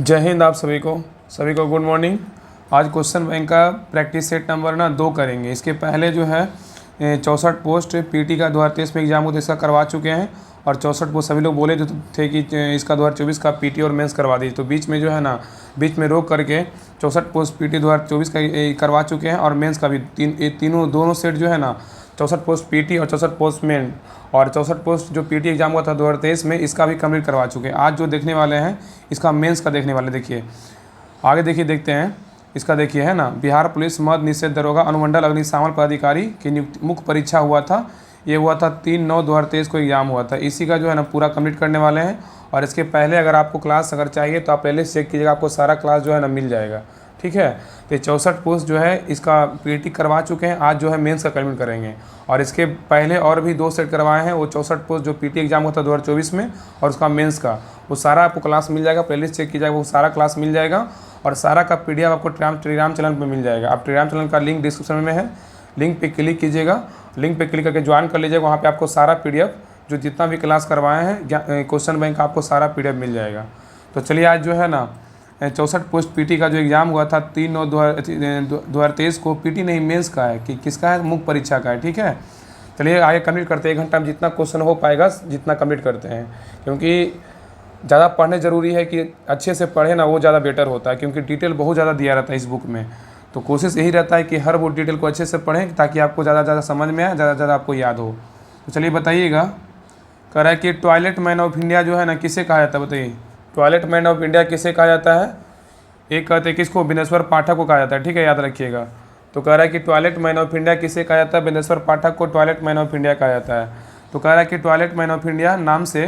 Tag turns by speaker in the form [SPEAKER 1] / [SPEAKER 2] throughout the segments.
[SPEAKER 1] जय हिंद। आप सभी को गुड मॉर्निंग। आज क्वेश्चन बैंक का प्रैक्टिस सेट नंबर 2 करेंगे। इसके पहले जो है 64 पोस्ट पीटी का 2023 में एग्जाम होता इसका करवा चुके हैं, और 64 पोस्ट सभी लोग बोले जो थे कि इसका 2024 का पीटी और मेंस करवा दीजिए। तो बीच में जो है बीच में रोक करके 64 पोस्ट पीटी 2024 का करवा चुके हैं, और मेंस का भी दोनों सेट जो है 64 पोस्ट पीटी और 64 पोस्ट मेन, और 64 पोस्ट जो पीटी एग्जाम हुआ था 2023 में इसका भी कंप्लीट करवा चुके हैं। आज जो देखने वाले हैं इसका मेंस का देखने वाले। देखिए आगे देखते हैं इसका। देखिए है बिहार पुलिस मद्य निषेध दरोगा अनुमंडल अग्निशमन पदाधिकारी की नियुक्ति मुख्य परीक्षा हुआ था। ये हुआ था 3/9/2023 को एग्जाम हुआ था। इसी का जो है पूरा कंप्लीट करने वाले हैं। और इसके पहले अगर आपको क्लास अगर चाहिए तो आप पहले चेक कीजिएगा, आपको सारा क्लास जो है मिल जाएगा। ठीक है, तो 64 पोस्ट जो है इसका पीटी करवा चुके हैं। आज जो है मेंस का कंप्लीट करेंगे, और इसके पहले और भी 2 सेट करवाए हैं। वो 64 पोस्ट जो पीटी एग्जाम होता है 2024 में, और उसका मेंस का वो सारा आपको क्लास मिल जाएगा। प्लेलिस्ट चेक कीजिएगा, वो सारा क्लास मिल जाएगा, और सारा का पीडीएफ आपको टेलीग्राम चैनल पर मिल जाएगा। आप टेलीग्राम चैनल का लिंक डिस्क्रिप्शन में है, लिंक पे क्लिक कीजिएगा, लिंक पे क्लिक करके ज्वाइन कर लीजिएगा। वहाँ पे आपको सारा पीडीएफ जो जितना भी क्लास करवाए हैं क्वेश्चन बैंक का आपको सारा पीडीएफ मिल जाएगा। तो चलिए आज जो है 64 पोस्ट पीटी का जो एग्ज़ाम हुआ था 3/9/2023 को, पीटी नहीं मेंस का है कि किसका है, मुख्य परीक्षा का है। ठीक है, चलिए आगे कंप्लीट करते हैं। 1 घंटा में जितना क्वेश्चन हो पाएगा जितना कंप्लीट करते हैं, क्योंकि ज़्यादा पढ़ने ज़रूरी है कि अच्छे से पढ़े वो ज़्यादा बेटर होता है, क्योंकि डिटेल बहुत ज़्यादा दिया रहता है इस बुक में। तो कोशिश यही रहता है कि हर वो डिटेल को अच्छे से पढ़ें ताकि आपको ज़्यादा समझ में आए, ज़्यादा आपको याद हो। तो चलिए बताइएगा। कह रहा है कि टॉयलेट मैन ऑफ इंडिया जो है किसे कहा जाता है, बताइए। टॉयलेट मैन ऑफ इंडिया किसे कहा जाता है? एक कहते हैं किसको, बिनेश्वर पाठक को कहा जाता है। ठीक है, याद रखिएगा। तो कह रहा है कि टॉयलेट मैन ऑफ इंडिया किसे कहा जाता है? बिनेश्वर पाठक को टॉयलेट मैन ऑफ इंडिया कहा जाता है। तो कह रहा है कि टॉयलेट मैन ऑफ इंडिया नाम से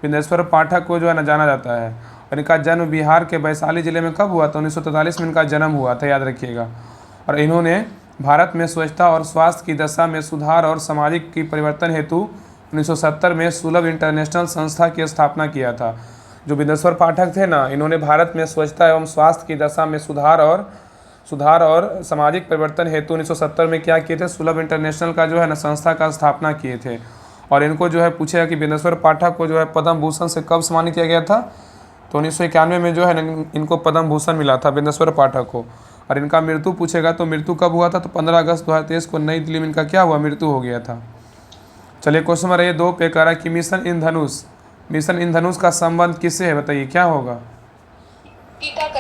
[SPEAKER 1] बिनेश्वर पाठक को जो है जाना जाता है। और इनका जन्म बिहार के वैशाली जिले में कब हुआ था? 1943 में इनका जन्म हुआ था, याद रखिएगा। और इन्होंने भारत में स्वच्छता और स्वास्थ्य की दशा में सुधार और सामाजिक की परिवर्तन हेतु 1970 में सुलभ इंटरनेशनल संस्था की स्थापना किया था। जो बिनेश्वर पाठक थे इन्होंने भारत में स्वच्छता एवं स्वास्थ्य की दशा में सुधार और सामाजिक परिवर्तन हेतु 1970 में क्या किए थे? सुलभ इंटरनेशनल का जो है संस्था का स्थापना किए थे। और इनको जो है पूछेगा कि बिनेश्वर पाठक को जो है पद्म भूषण से कब सम्मानित किया गया था? तो 1991 में जो है इनको पद्म भूषण मिला था बिनेश्वर पाठक को। और इनका मृत्यु पूछेगा तो मृत्यु कब हुआ था? तो 15 अगस्त 2023 को नई दिल्ली में इनका क्या हुआ? मृत्यु हो गया था। चलिए क्वेश्चन नंबर 2 पे कह रहा है कि मिशन इंद्रधनुष का संबंध किससे है? बताइए क्या होगा?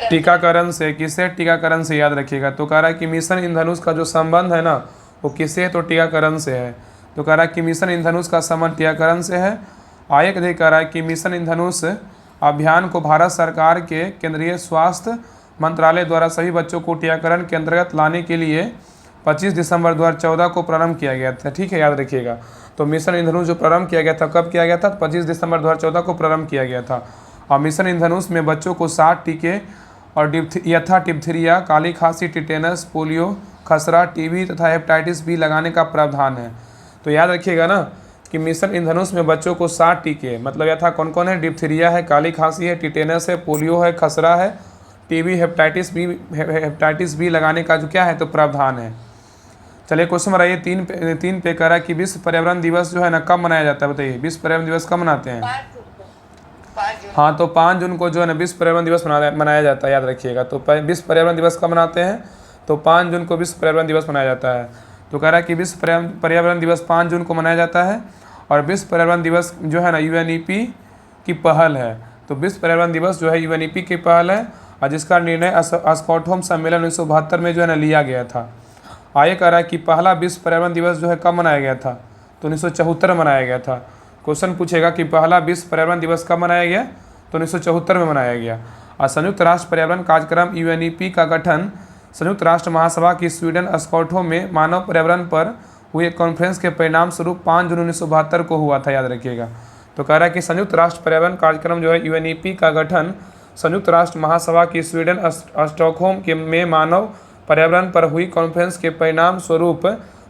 [SPEAKER 1] टीकाकरण से। किससे? टीकाकरण से, याद रखिएगा। तो कह रहा है कि मिशन इंद्रधनुष का जो संबंध है वो किससे है? तो टीकाकरण से है। तो कह रहा है कि मिशन इंद्रधनुष का संबंध टीकाकरण से है। आगे कह रहा है कि मिशन इंद्रधनुष अभियान को भारत सरकार के केंद्रीय स्वास्थ्य मंत्रालय द्वारा सभी बच्चों को टीकाकरण के अंतर्गत लाने के लिए 25 दिसंबर 2014 को प्रारंभ किया गया था। ठीक है, याद रखिएगा। तो मिशन इंद्रधनुष जो प्रारंभ किया गया था, कब किया गया था? 25 दिसंबर 2014 को प्रारंभ किया गया था। और मिशन इंद्रधनुष में बच्चों को 60 टीके और डिप्थीरिया, काली खांसी, टिटेनस, पोलियो, खसरा, टीबी तथा हेपेटाइटिस बी लगाने का प्रावधान है। तो याद रखिएगा कि मिशन इंद्रधनुष में बच्चों को 60 टीके, मतलब यह था कौन कौन है? डिप्थीरिया है, काली खांसी है, टिटेनस है, पोलियो है, खसरा है, टीबी, हेपेटाइटिस बी लगाने का जो क्या है तो प्रावधान है। चलिए क्वेश्चन नंबर ये 3 पे कह रहा है कि विश्व पर्यावरण दिवस जो है कब मनाया जाता है? बताइए, विश्व पर्यावरण दिवस कब मनाते हैं?
[SPEAKER 2] 5 जून।
[SPEAKER 1] हाँ, तो 5 जून को जो है विश्व पर्यावरण दिवस मनाया जाता है, याद रखिएगा। तो विश्व पर्यावरण दिवस कब मनाते हैं? तो 5 जून को विश्व पर्यावरण दिवस मनाया जाता है। तो कह रहा है कि विश्व पर्यावरण दिवस 5 जून को मनाया जाता है। और विश्व पर्यावरण दिवस जो है यूएनईपी की पहल है। तो विश्व पर्यावरण दिवस जो है यूएनईपी की पहल है, और जिसका निर्णय स्टॉकहोम सम्मेलन 1972 में जो है लिया गया था। आगे कह रहा है कि पहला विश्व पर्यावरण दिवस जो है कब मनाया गया था? तो 1974 में मनाया गया था। क्वेश्चन पूछेगा कि पहला विश्व पर्यावरण दिवस कब मनाया गया? तो 1974 में मनाया गया। और संयुक्त राष्ट्र पर्यावरण कार्यक्रम यूएनईपी का गठन संयुक्त राष्ट्र महासभा की स्वीडन स्टॉकहोम में मानव पर्यावरण पर हुए कॉन्फ्रेंस के परिणाम स्वरूप 5 जून 1972 को हुआ था, याद रखिएगा। तो कह रहा है कि संयुक्त राष्ट्र पर्यावरण कार्यक्रम जो है यूएनईपी का गठन संयुक्त राष्ट्र महासभा की स्वीडन स्टॉकहोम में मानव पर्यावरण पर हुई कॉन्फ्रेंस के परिणाम स्वरूप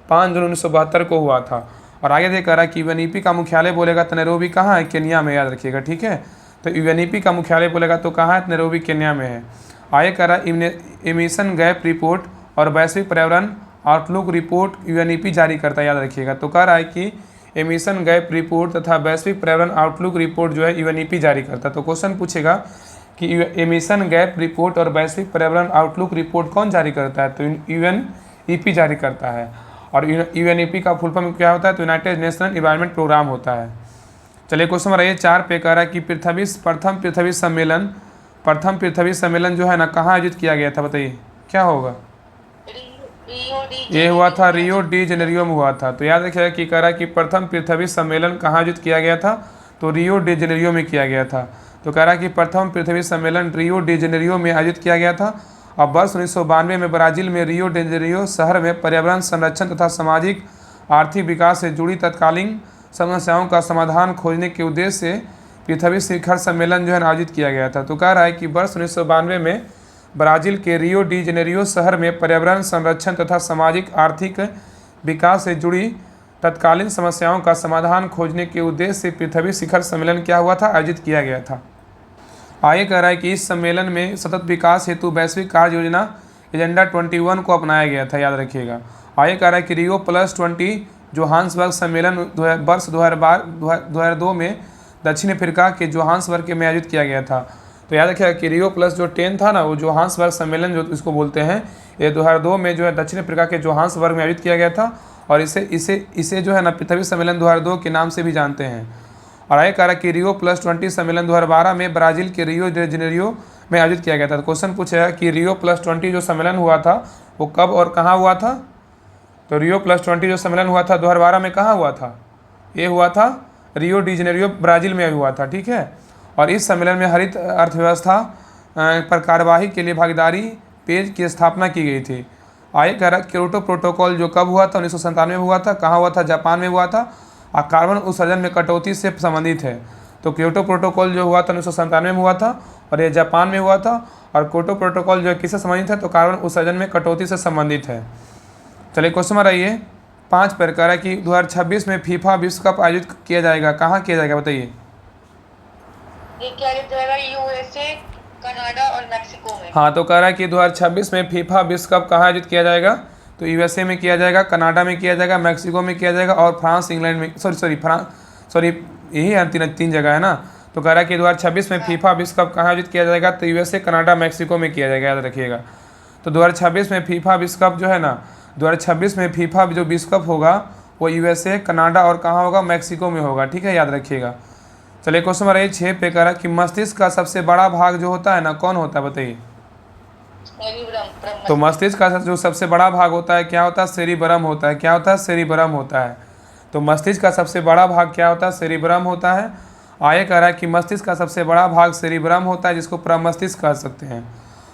[SPEAKER 1] 5 जून 1972 को हुआ था। और आगे कह रहा है कि यूएनईपी का मुख्यालय बोलेगा तो नैरोबी कहाँ है? केन्या में, याद रखिएगा। ठीक है, तो यूएनईपी का मुख्यालय बोलेगा तो कहाँ है? नैरोबी, केन्या में है। आगे कह रहा है एमिशन गैप रिपोर्ट और वैश्विक पर्यावरण आउटलुक रिपोर्ट यूएनईपी जारी करता है, याद रखिएगा। तो कह रहा है कि एमिशन गैप रिपोर्ट तथा वैश्विक पर्यावरण आउटलुक रिपोर्ट जो है यूएनईपी जारी करता है। तो क्वेश्चन पूछेगा कि एमिशन गैप रिपोर्ट और वैश्विक पर्यावरण आउटलुक रिपोर्ट कौन जारी करता है? तो यूएनईपी जारी करता है। और यूएनईपी का फुल फॉर्म क्या होता है? तो यूनाइटेड नेशनल इन्वायरमेंट प्रोग्राम होता है। चलिए क्वेश्चन नंबर ये 4 पे कह रहा है कि प्रथम पृथ्वी सम्मेलन जो है ना कहाँ आयोजित किया गया था? बताइए क्या होगा? ये हुआ था रियो डी जेनेरियो में हुआ था। तो याद रखिएगा कि कह रहा है कि प्रथम पृथ्वी सम्मेलन कहाँ आयोजित किया गया था? तो रियो डी जेनेरियो में किया गया था। तो कह रहा है कि प्रथम पृथ्वी सम्मेलन रियो डी जेनेरियो में आयोजित किया गया था। और वर्ष 1992 में ब्राज़ील में रियो डी जेनेरियो शहर में पर्यावरण संरक्षण तथा सामाजिक आर्थिक विकास से जुड़ी तत्कालीन समस्याओं का समाधान खोजने के उद्देश्य से पृथ्वी शिखर सम्मेलन जो है आयोजित किया गया था। तो कह रहा है कि वर्ष 1992 में ब्राज़ील के रियो डी जेनेरियो शहर में पर्यावरण संरक्षण तथा सामाजिक आर्थिक विकास से जुड़ी तत्कालीन समस्याओं का समाधान खोजने के उद्देश्य से पृथ्वी शिखर सम्मेलन क्या हुआ था? आयोजित किया गया था। आगे कह रहा है कि इस सम्मेलन में सतत विकास हेतु वैश्विक कार्य योजना एजेंडा 21 को अपनाया गया था। याद रखिएगा। आगे कह रहा है कि रियो +20 जोहान्सबर्ग सम्मेलन वर्ष 2002 में दक्षिण अफ्रीका के जोहान्सबर्ग में आयोजित किया गया था। तो याद रखिएगा कि रियो +10 था ना, वो जोहान्सबर्ग सम्मेलन जो इसको बोलते हैं, ये 2002 में जो है दक्षिण अफ्रीका के जोहान्सबर्ग में आयोजित किया गया था। और इसे जो है ना पृथ्वी सम्मेलन 2002 के नाम से भी जानते हैं। और आगे कह रहा है कि रियो +20 सम्मेलन 2012 में ब्राज़ील के रियो डी जेनेरियो में आयोजित किया गया था। तो क्वेश्चन पूछेगा कि रियो +20 जो सम्मेलन हुआ था वो कब और कहाँ हुआ था? तो रियो +20 जो सम्मेलन हुआ था 2012 में कहाँ हुआ था? ये हुआ था रियो डी जेनेरियो ब्राज़ील में हुआ था। ठीक है। और इस सम्मेलन में हरित अर्थव्यवस्था पर कार्यवाही के लिए भागीदारी पेज की स्थापना की गई थी। आगे कह रहा है क्योटो प्रोटोकॉल जो कब हुआ था? 1997 में हुआ था। कहाँ हुआ था? जापान में हुआ था। और कार्बन उत्सर्जन में कटौती से संबंधित है। तो क्योटो प्रोटोकॉल जो हुआ था 1997 में हुआ था और ये जापान में हुआ था। और क्योटो प्रोटोकॉल जो है किससे संबंधित है? तो कार्बन उत्सर्जन में कटौती से संबंधित है। चलिए क्वेश्चन नंबर आइए 5 पर कह रहा है कि 2026 में फीफा विश्व कप आयोजित किया जाएगा। कहाँ किया जाएगा? बताइए।
[SPEAKER 2] ये क्या जाएगा? यूएसए, कनाडा और मैक्सिको में।
[SPEAKER 1] हाँ, तो कह रहा है कि 2026 में फीफा विश्व कप कहाँ आयोजित किया जाएगा? तो यूएसए में किया जाएगा, कनाडा में किया जाएगा, मैक्सिको में किया जाएगा और फ्रांस इंग्लैंड में सॉरी यही है, तीन जगह है ना। तो कह रहा है कि 2026 में फीफा विश्व कप कहाँ आयोजित किया जाएगा? तो यूएसए, कनाडा, मैक्सिको में किया जाएगा। याद रखिएगा। तो 2026 में फीफा विश्व कप जो है ना, 2026 में फीफा जो विश्व कप होगा वो यूएसए, कनाडा और कहाँ होगा? मैक्सिको में होगा। ठीक है, याद रखिएगा। चलिए क्वेश्चन नंबर 6 पे कह रहा है कि मस्तिष्क का सबसे बड़ा भाग जो होता है ना कौन होता है? बताइए। तो मस्तिष्क का जो सबसे बड़ा भाग होता है क्या होता है? सेरिबरम होता है। क्या होता है? सेरिबरम होता है। तो मस्तिष्क का सबसे बड़ा भाग क्या होता है? सेरिबरम होता है। आगे कह रहा है कि मस्तिष्क का सबसे बड़ा भाग सेरिबरम होता है, जिसको प्रमस्तिष्क कह सकते हैं।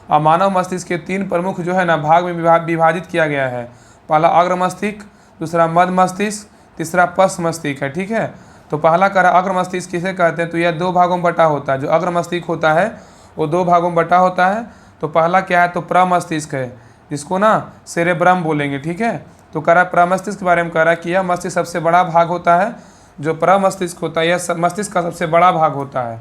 [SPEAKER 1] और मानव मस्तिष्क के 3 प्रमुख जो है ना भाग में विभाजित किया गया है। पहला अग्र मस्तिष्क, दूसरा मध्य मस्तिष्क, तीसरा पश्च मस्तिष्क है। ठीक है। तो पहला कह रहा अग्र मस्तिष्क किसे कहते हैं? तो यह 2 भागों में बटा होता है। जो अग्र मस्तिष्क होता है वो 2 भागों में बटा होता है। तो पहला क्या है? तो प्रमस्तिष्क है, जिसको ना सेरेब्रम बोलेंगे। ठीक है। तो कह रहा है प्रमस्तिष्क के बारे में कह रहा है कि यह मस्तिष्क सबसे बड़ा भाग होता है। जो प्रमस्तिष्क होता है यह मस्तिष्क का सबसे बड़ा भाग होता है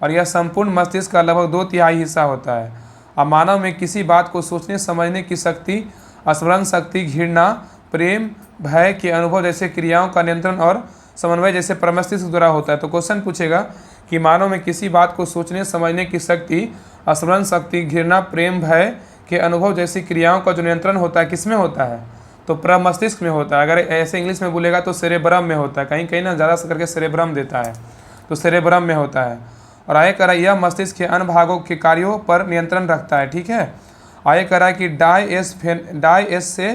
[SPEAKER 1] और यह संपूर्ण मस्तिष्क का लगभग 2/3 हिस्सा होता है। अब मानव में किसी बात को सोचने समझने की शक्ति, स्मरण शक्ति, घृणा, प्रेम, भय के अनुभव जैसे क्रियाओं का नियंत्रण और समन्वय जैसे प्रमस्तिष्क द्वारा होता है। तो क्वेश्चन पूछेगा कि मानव में किसी बात को सोचने समझने की शक्ति, स्मरण शक्ति, घृणा, प्रेम, भय के अनुभव जैसी क्रियाओं का जो नियंत्रण होता है किसमें होता है? तो प्रमस्तिष्क में होता है। अगर ऐसे इंग्लिश में बोलेगा तो सेरेब्रम में होता है। कहीं कहीं ना ज़्यादा करके सेरेब्रम देता है, तो सेरेब्रम में होता है। और आगे कह रहा है यह मस्तिष्क के अन्य भागों के कार्यों पर नियंत्रण रखता है। ठीक है। आगे कह रहा है कि डाई से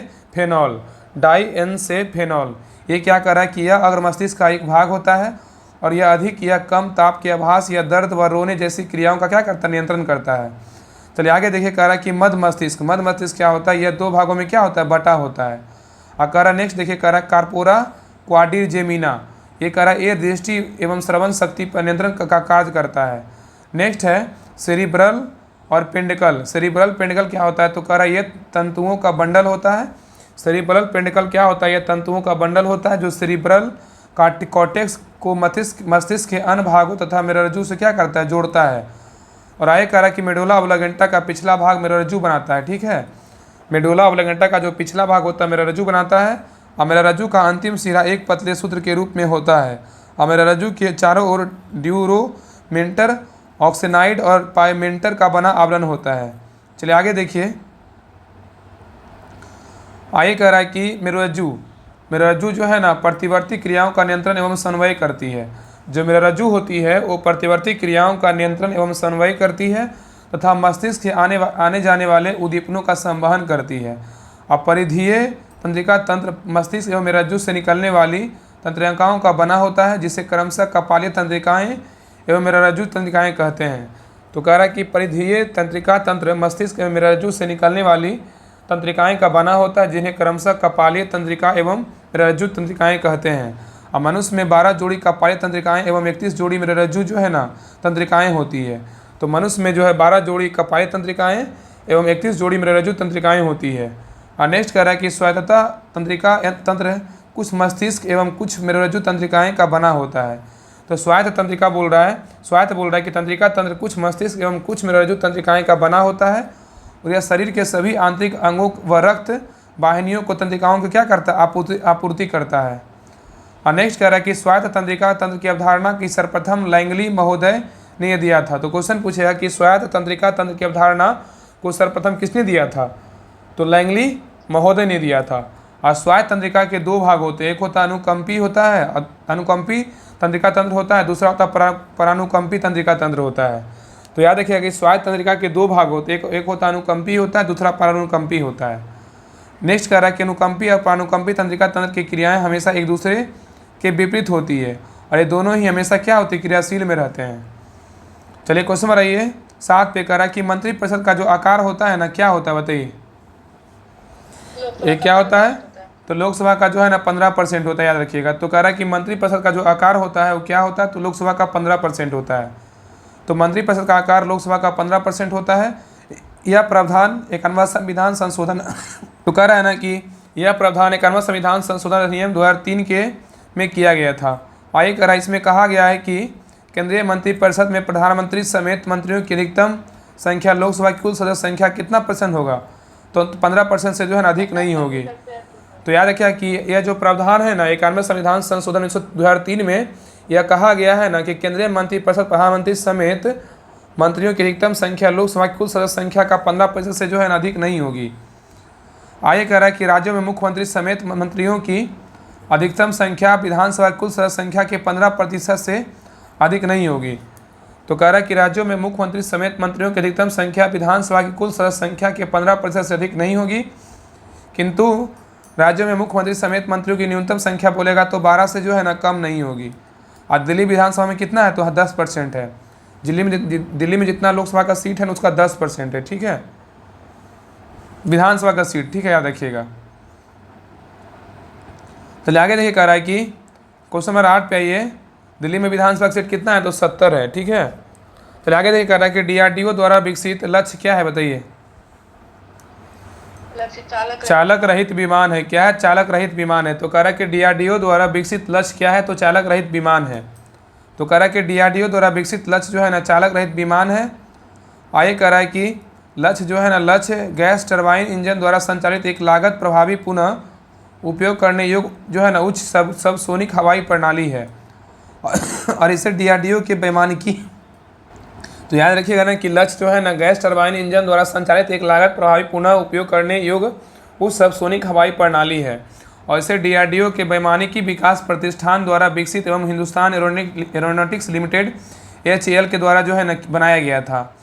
[SPEAKER 1] फेनॉल ये क्या कर रहा है कि यह अग्र मस्तिष्क का एक भाग होता है और यह अधिक या कम ताप के आभास या दर्द व रोने जैसी क्रियाओं का क्या करता है? नियंत्रण करता है। चलिए आगे देखिए। कह रहा है कि मध्य मस्तिष्क क्या होता है? यह 2 भागों में क्या होता है? बटा होता है। और कह रहा है नेक्स्ट देखिए, कह रहा है कार्पोरा क्वाड्रिजेमिना ये कह रहा है ये दृष्टि एवं श्रवण शक्ति पर नियंत्रण का कार्य करता है। नेक्स्ट है सेरिब्रल और पेंडिकल। सेरिब्रल पेंडिकल क्या होता है? तो कह रहा है ये तंतुओं का बंडल होता है। सेरिब्रल पेंडिकल क्या होता है? यह तंतुओं का बंडल होता है जो सेरिब्रल कॉर्टेक्स को मस्तिष्क के अन्य भागों तथा मेरुरज्जु से क्या करता है? जोड़ता है। और आगे कह रहा है कि मेडुला ऑब्लिगेंटा का पिछला भाग मेरुरज्जु बनाता है। ठीक है। मेडुला ऑब्लिगेंटा का जो पिछला भाग होता है मेरुरज्जु बनाता है और मेरुरज्जु का अंतिम सिरा एक पतले सूत्र के रूप में होता है और मेरुरज्जु के चारों ओर ड्यूरोमेंटर ऑक्सीनाइड और पायमेंटर का बना आवरण होता है। चलिए आगे देखिए, आगे कह रहा है कि मेरुरज्जु जो है ना प्रतिवर्ती क्रियाओं का नियंत्रण एवं समन्वय करती है। जो मेरुरज्जु होती है वो प्रतिवर्ती क्रियाओं का नियंत्रण एवं समन्वय करती है तथा मस्तिष्क से आने जाने वाले उद्दीपनों का संवहन करती है। अपरिधीय तंत्रिका तंत्र मस्तिष्क एवं मेरुरज्जु से निकलने वाली तंत्रिकाओं का बना होता है, जिसे क्रमशः कपालीय तंत्रिकाएं एवं मेरुरज्जु तंत्रिकाएं कहते हैं। तो कह रहा है कि परिधीय तंत्रिका तंत्र मस्तिष्क एवं मेरुरज्जु से निकलने वाली तंत्रिकाएं का बना होता है, जिन्हें क्रमशः कपालीय तंत्रिका एवं मेरुरज्जु तंत्रिकाएं कहते हैं। अब मनुष्य में 12 जोड़ी कपालीय तंत्रिकाएं एवं 31 जोड़ी मेरुरज्जु जो है ना तंत्रिकाएं होती है। तो मनुष्य में जो है 12 जोड़ी कपालीय तंत्रिकाएं एवं 31 जोड़ी मेरुरज्जु तंत्रिकाएं होती है। और नेक्स्ट कह रहा है कि स्वायत्तता तंत्रिका तंत्र कुछ मस्तिष्क एवं कुछ मेरुरज्जु तंत्रिकाएं का बना होता है। तो स्वायत्त तंत्रिका बोल रहा है कि तंत्रिका तंत्र कुछ मस्तिष्क एवं कुछ मेरुरज्जु तंत्रिकाएं का बना होता है और यह शरीर के सभी आंतरिक अंगों व रक्त वाहिनियों को तंत्रिकाओं को क्या करता है, आपूर्ति करता है। और नेक्स्ट कह रहा है कि स्वायत्त तंत्रिका तंत्र की अवधारणा की सर्वप्रथम लैंगली महोदय ने दिया था। तो क्वेश्चन पूछेगा कि स्वायत्त तंत्रिका तंत्र की अवधारणा को सर्वप्रथम किसने दिया था? तो लैंगली महोदय ने दिया था। और स्वायत्त तंत्रिका के दो भाग होते हैं, एक होता अनुकंपी होता है, अनुकंपी तंत्रिका तंत्र होता है, दूसरा होता परानुकंपी तंत्रिका तंत्र होता है। तो याद रखिएगा कि स्वायत्त तंत्रिका के दो भाग होते हैं, एक होता अनुकंपी होता है, दूसरा परानुकंपी होता है। नेक्स्ट कह रहा है कि अनुकंपी और परानुकंपी तंत्रिका तंत्र की क्रियाएं हमेशा एक दूसरे के विपरीत होती है और ये दोनों ही हमेशा क्या होती है, क्रियाशील में रहते हैं। चलिए क्वेश्चन नंबर आइए 7 पे कह रहा है कि मंत्रिपरिषद का जो आकार होता है ना क्या होता है बताइए? ये क्या होता है? तो लोकसभा का जो है ना 15% होता है, याद रखिएगा। तो कह रहा है कि मंत्रिपरिषद का जो आकार होता है वो क्या होता है? तो लोकसभा का 15% होता है। तो मंत्रिपरिषद का आकार लोकसभा का 15% होता है। यह प्रावधान 91वां संविधान संशोधन तो कह रहा है ना कि यह प्रावधान 91वां संविधान संशोधन अधिनियम 2003 के में किया गया था। आगे कह रहा है इसमें कहा गया है कि केंद्रीय मंत्रिपरिषद में प्रधानमंत्री समेत मंत्रियों की अधिकतम संख्या लोकसभा की कुल सदस्य संख्या कितना % होगा? तो 15% से जो है ना अधिक नहीं होगी। तो याद रखिए कि यह जो प्रावधान है ना 91वें संविधान संशोधन 2003 में यह कहा गया है ना कि केंद्रीय मंत्रिपरिषद प्रधानमंत्री समेत मंत्रियों की अधिकतम संख्या लोकसभा की कुल सदस्य संख्या का 15% से जो है ना अधिक नहीं होगी। आगे कह रहा है कि राज्यों में मुख्यमंत्री समेत मंत्रियों की अधिकतम संख्या विधानसभा की कुल सदस्य संख्या के 15% से अधिक नहीं होगी। तो कह रहा है कि राज्यों में मुख्यमंत्री समेत मंत्रियों की अधिकतम संख्या विधानसभा की कुल सदस्य संख्या के 15% से अधिक नहीं होगी, किंतु राज्यों में मुख्यमंत्री समेत मंत्रियों की न्यूनतम संख्या बोलेगा तो 12 से जो है ना कम नहीं होगी। और दिल्ली विधानसभा में कितना है? तो 10% है। दिल्ली में जितना लोकसभा का सीट है ना उसका 10% है, ठीक है, विधानसभा का सीट, ठीक है, याद रखिएगा। चलिए आगे देखिए, कह रहा है कि क्वेश्चन नंबर 8 पे आइए, दिल्ली में विधानसभा का सीट कितना है? तो 70 है, ठीक है। चलिए आगे देखिए, कह रहा है कि DRDO द्वारा विकसित लक्ष्य क्या है बताइए? चालक रहित विमान है। क्या है? चालक रहित विमान है। तो कह रहा है कि DRDO द्वारा विकसित लक्ष्य क्या है? तो चालक रहित विमान है। तो कह रहा है कि DRDO द्वारा विकसित लक्ष्य जो है ना चालक रहित विमान है। आगे कह रहा है कि लक्ष्य जो है ना लक्ष्य गैस टरबाइन इंजन द्वारा संचालित एक लागत प्रभावी पुनः उपयोग करने योग्य जो है ना उच्च सबसोनिक हवाई प्रणाली है और इसे DRDO के वैमानिकी। तो याद रखिएगा ना कि लक्ष्य जो है ना गैस टरबाइन इंजन द्वारा संचालित एक लागत प्रभावी पुनः उपयोग करने योग्य उच्च सबसोनिक हवाई प्रणाली है और इसे DRDO के वैमानिकी विकास प्रतिष्ठान द्वारा विकसित एवं हिंदुस्तान एरोनॉटिक्स लिमिटेड HAL के द्वारा जो है ना बनाया गया था।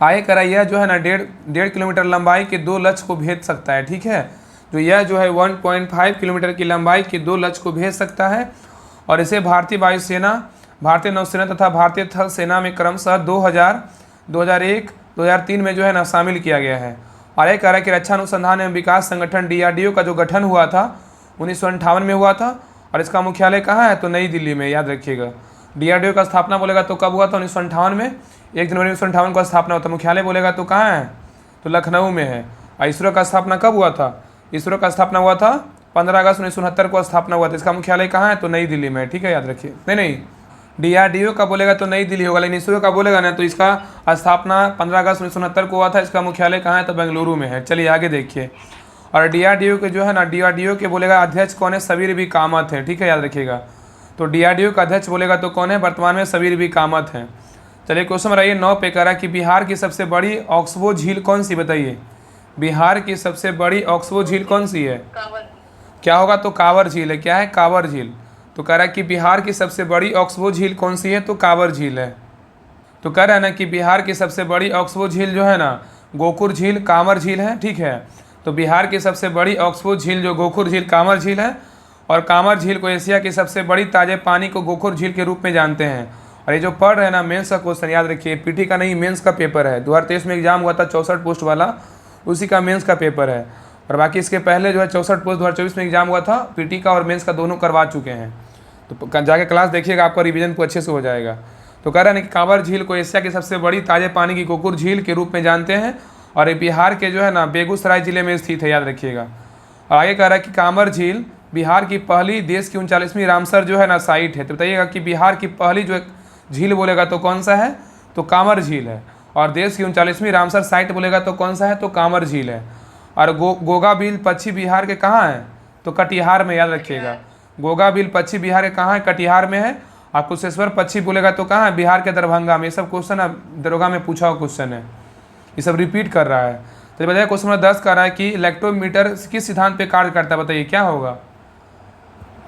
[SPEAKER 1] आगे करा यह जो है ना 1.5 किलोमीटर लंबाई के 2 लक्ष्य को भेज सकता है, ठीक है। जो यह जो है 1.5 किलोमीटर की लंबाई के 2 लक्ष्य को भेज सकता है और इसे भारतीय वायुसेना, भारतीय नौसेना तथा भारतीय थल सेना में क्रमशः 2000, 2001, 2003 में जो है ना शामिल किया गया है। और एक कह रहा है कि रक्षा अनुसंधान एवं विकास संगठन DRDO का जो गठन हुआ था 1958 में हुआ था और इसका मुख्यालय कहाँ है? तो नई दिल्ली में, याद रखिएगा। DRDO का स्थापना बोलेगा तो कब हुआ था? 1958 में, 1 जनवरी 1958 को स्थापना हुआ था। मुख्यालय बोलेगा तो कहाँ है? तो लखनऊ में है। और इसरो का स्थापना कब हुआ था? इसरो का स्थापना हुआ था 15 अगस्त 1969 को स्थापना हुआ था। इसका मुख्यालय कहाँ है? तो नई दिल्ली में, ठीक है, याद रखिए। नहीं, DRDO का बोलेगा तो नई दिल्ली होगा, लेकिन इसरो का बोलेगा ना तो इसका स्थापना 15 अगस्त 1969 को हुआ था। इसका मुख्यालय कहाँ है? तो बेंगलुरु में है। चलिए आगे देखिए। और DRDO के जो है ना DRDO के बोलेगा अध्यक्ष कौन है? सबीर बी कामत है, ठीक है, याद रखिएगा। तो DRDO का अध्यक्ष बोलेगा तो कौन है? वर्तमान में सबीर बी कामत है। चलिए क्वेश्चन बताइए 9 पे कह रहा है कि बिहार की सबसे बड़ी ऑक्सबो झील कौन सी, बताइए बिहार की सबसे बड़ी ऑक्सबो झील कौन सी है।
[SPEAKER 2] कांवर।
[SPEAKER 1] क्या होगा, तो कांवर झील है। क्या है, कांवर झील। तो कह रहा है कि बिहार की सबसे बड़ी ऑक्सबो झील कौन सी है, तो कांवर झील है। तो कह रहा है ना कि बिहार की सबसे बड़ी ऑक्सबो झील जो है ना गोकुर झील कांवर झील है, ठीक है। तो बिहार की सबसे बड़ी ऑक्सबो झील जो गोकुर झील कांवर झील है, और कांवर झील को एशिया की सबसे बड़ी ताजे पानी को गोकुर झील के रूप में जानते हैं। और ये जो पढ़ रहे हैं ना मेंस का क्वेश्चन याद रखिए, पीटी का नहीं मेंस का पेपर है। 2023 में एग्जाम हुआ था 64 पोस्ट वाला, उसी का मेंस का पेपर है। और बाकी इसके पहले जो है 64 पोस्ट 2024 में एग्जाम हुआ था, पीटी का और मेंस का दोनों करवा चुके हैं। तो जाके क्लास देखिएगा, आपका रिवीजन को अच्छे से हो जाएगा। तो कह रहे हैं कि कांवर झील को एशिया की सबसे बड़ी ताजे पानी की गोकुर झील के रूप में जानते हैं, और ये बिहार के जो है ना बेगूसराय जिले में स्थित है, याद रखिएगा। और आगे कह रहा है कि कांवर झील बिहार की पहली देश की 39वीं रामसर जो है ना साइट है। तो बताइएगा कि बिहार की पहली जो झील बोलेगा तो कौन सा है, तो कांवर झील है। और देश की 39वीं रामसर साइट बोलेगा तो कौन सा है, तो कांवर झील है। और गोगा बिल पश्चिम बिहार के कहाँ है, तो कटिहार में, याद रखिएगा। गोगा बिल पश्चिम बिहार के कहाँ है, कटिहार में है। और कुशेश्वर पश्चिम बोलेगा तो कहाँ है, बिहार के दरभंगा में। ये सब क्वेश्चन दरोगा में पूछा हुआ क्वेश्चन है, ये सब रिपीट कर रहा है। तो बताइए क्वेश्चन नंबर 10 कर रहा है कि इलेक्ट्रोमीटर किस सिद्धांत पे कार्य करता है, बताइए क्या होगा।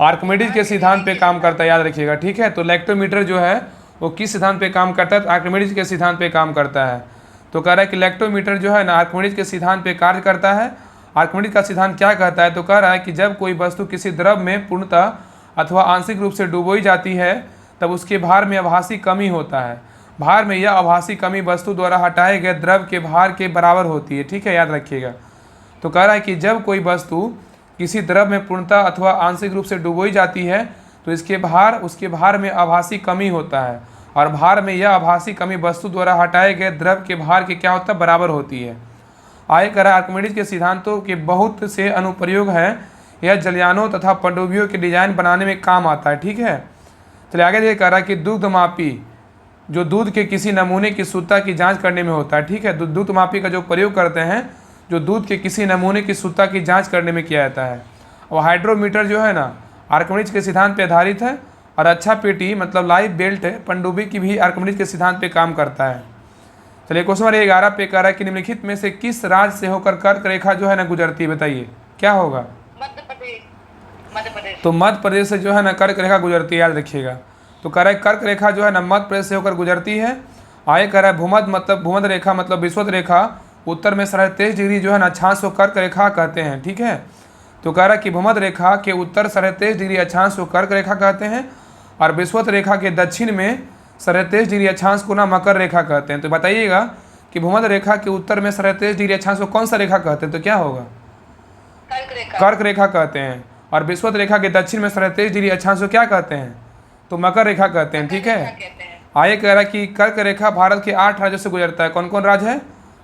[SPEAKER 1] आर्किमिडीज के सिद्धांत पे काम करता है, याद रखिएगा, ठीक है। तो इलेक्ट्रोमीटर जो है वो किस सिद्धांत पे काम करता है, तो आर्किमिडीज के सिद्धांत पे काम करता है। तो कह रहा है कि इलेक्ट्रोमीटर जो है ना आर्किमिडीज के सिद्धांत पे कार्य करता है। आर्किमिडीज का सिद्धांत क्या कहता है, तो कह रहा है कि जब कोई वस्तु किसी द्रव में पूर्णतः अथवा आंशिक रूप से डुबोई जाती है तब उसके भार में आभासी कमी होता है। भार में यह आभासी कमी वस्तु द्वारा हटाए गए द्रव के भार के बराबर होती है, ठीक है, याद रखिएगा। तो कह रहा है कि जब कोई वस्तु किसी द्रव में पूर्णतः अथवा आंशिक रूप से डुबोई जाती है तो उसके भार में आभासी कमी होता है, और भार में यह आभासी कमी वस्तु द्वारा हटाए गए द्रव के भार के क्या होता है, बराबर होती है। आगे कह रहा है आर्किमिडीज के सिद्धांतों के बहुत से अनुप्रयोग हैं, यह जलयानों तथा पनडुब्बियों के डिजाइन बनाने में काम आता है, ठीक है। चलिए आगे ये कह रहा है कि दुग्धमापी जो दूध के किसी नमूने की शुद्धता की जांच करने में होता है, ठीक है। दुग्धमापी का जो प्रयोग करते हैं जो दूध के किसी नमूने की शुद्धता की जांच करने में किया जाता है। और हाइड्रोमीटर जो है ना आर्किमिडीज के सिद्धांत पे आधारित है। और अच्छा पेटी मतलब लाइव बेल्ट पनडुब्बी की भी आर्किमिडीज के सिद्धांत पे काम करता है। चलिए क्वेश्चन नंबर 11 पे कह रहा है कि निम्नलिखित में से किस राज्य से होकर कर्क रेखा जो है ना गुजरती है, बताइए क्या होगा।
[SPEAKER 2] मध्य प्रदेश। मध्य प्रदेश।
[SPEAKER 1] तो मध्य प्रदेश से जो है ना कर्क रेखा गुजरती है, याद रखिएगा। तो कह रहा है कर्क रेखा जो है ना मध्य प्रदेश से होकर गुजरती है। आगे कह रहा है भूमध्य रेखा मतलब विषुवत रेखा उत्तर में 23.5 डिग्री जो है ना अक्षांश को कर्क रेखा कहते हैं, ठीक है। तो कह रहा है कि भूमध्य रेखा के उत्तर 23.5 डिग्री अक्षांश को कर्क रेखा कहते हैं, और विषुवत रेखा के दक्षिण में 23.5 डिग्री अक्षांश को ना मकर रेखा कहते हैं। तो बताइएगा कि भूमध्य रेखा के उत्तर में 23.5 डिग्री अक्षांश को कौन सा रेखा कहते हैं, तो क्या होगा, कर्क रेखा कहते हैं। और विषुवत रेखा के दक्षिण में 23.5 डिग्री अक्षांश को क्या कहते हैं, तो मकर रेखा कहते हैं, ठीक है। आगे कह रहा है कि कर्क रेखा भारत के 8 राज्यों से गुजरता है। कौन कौन राज्य है,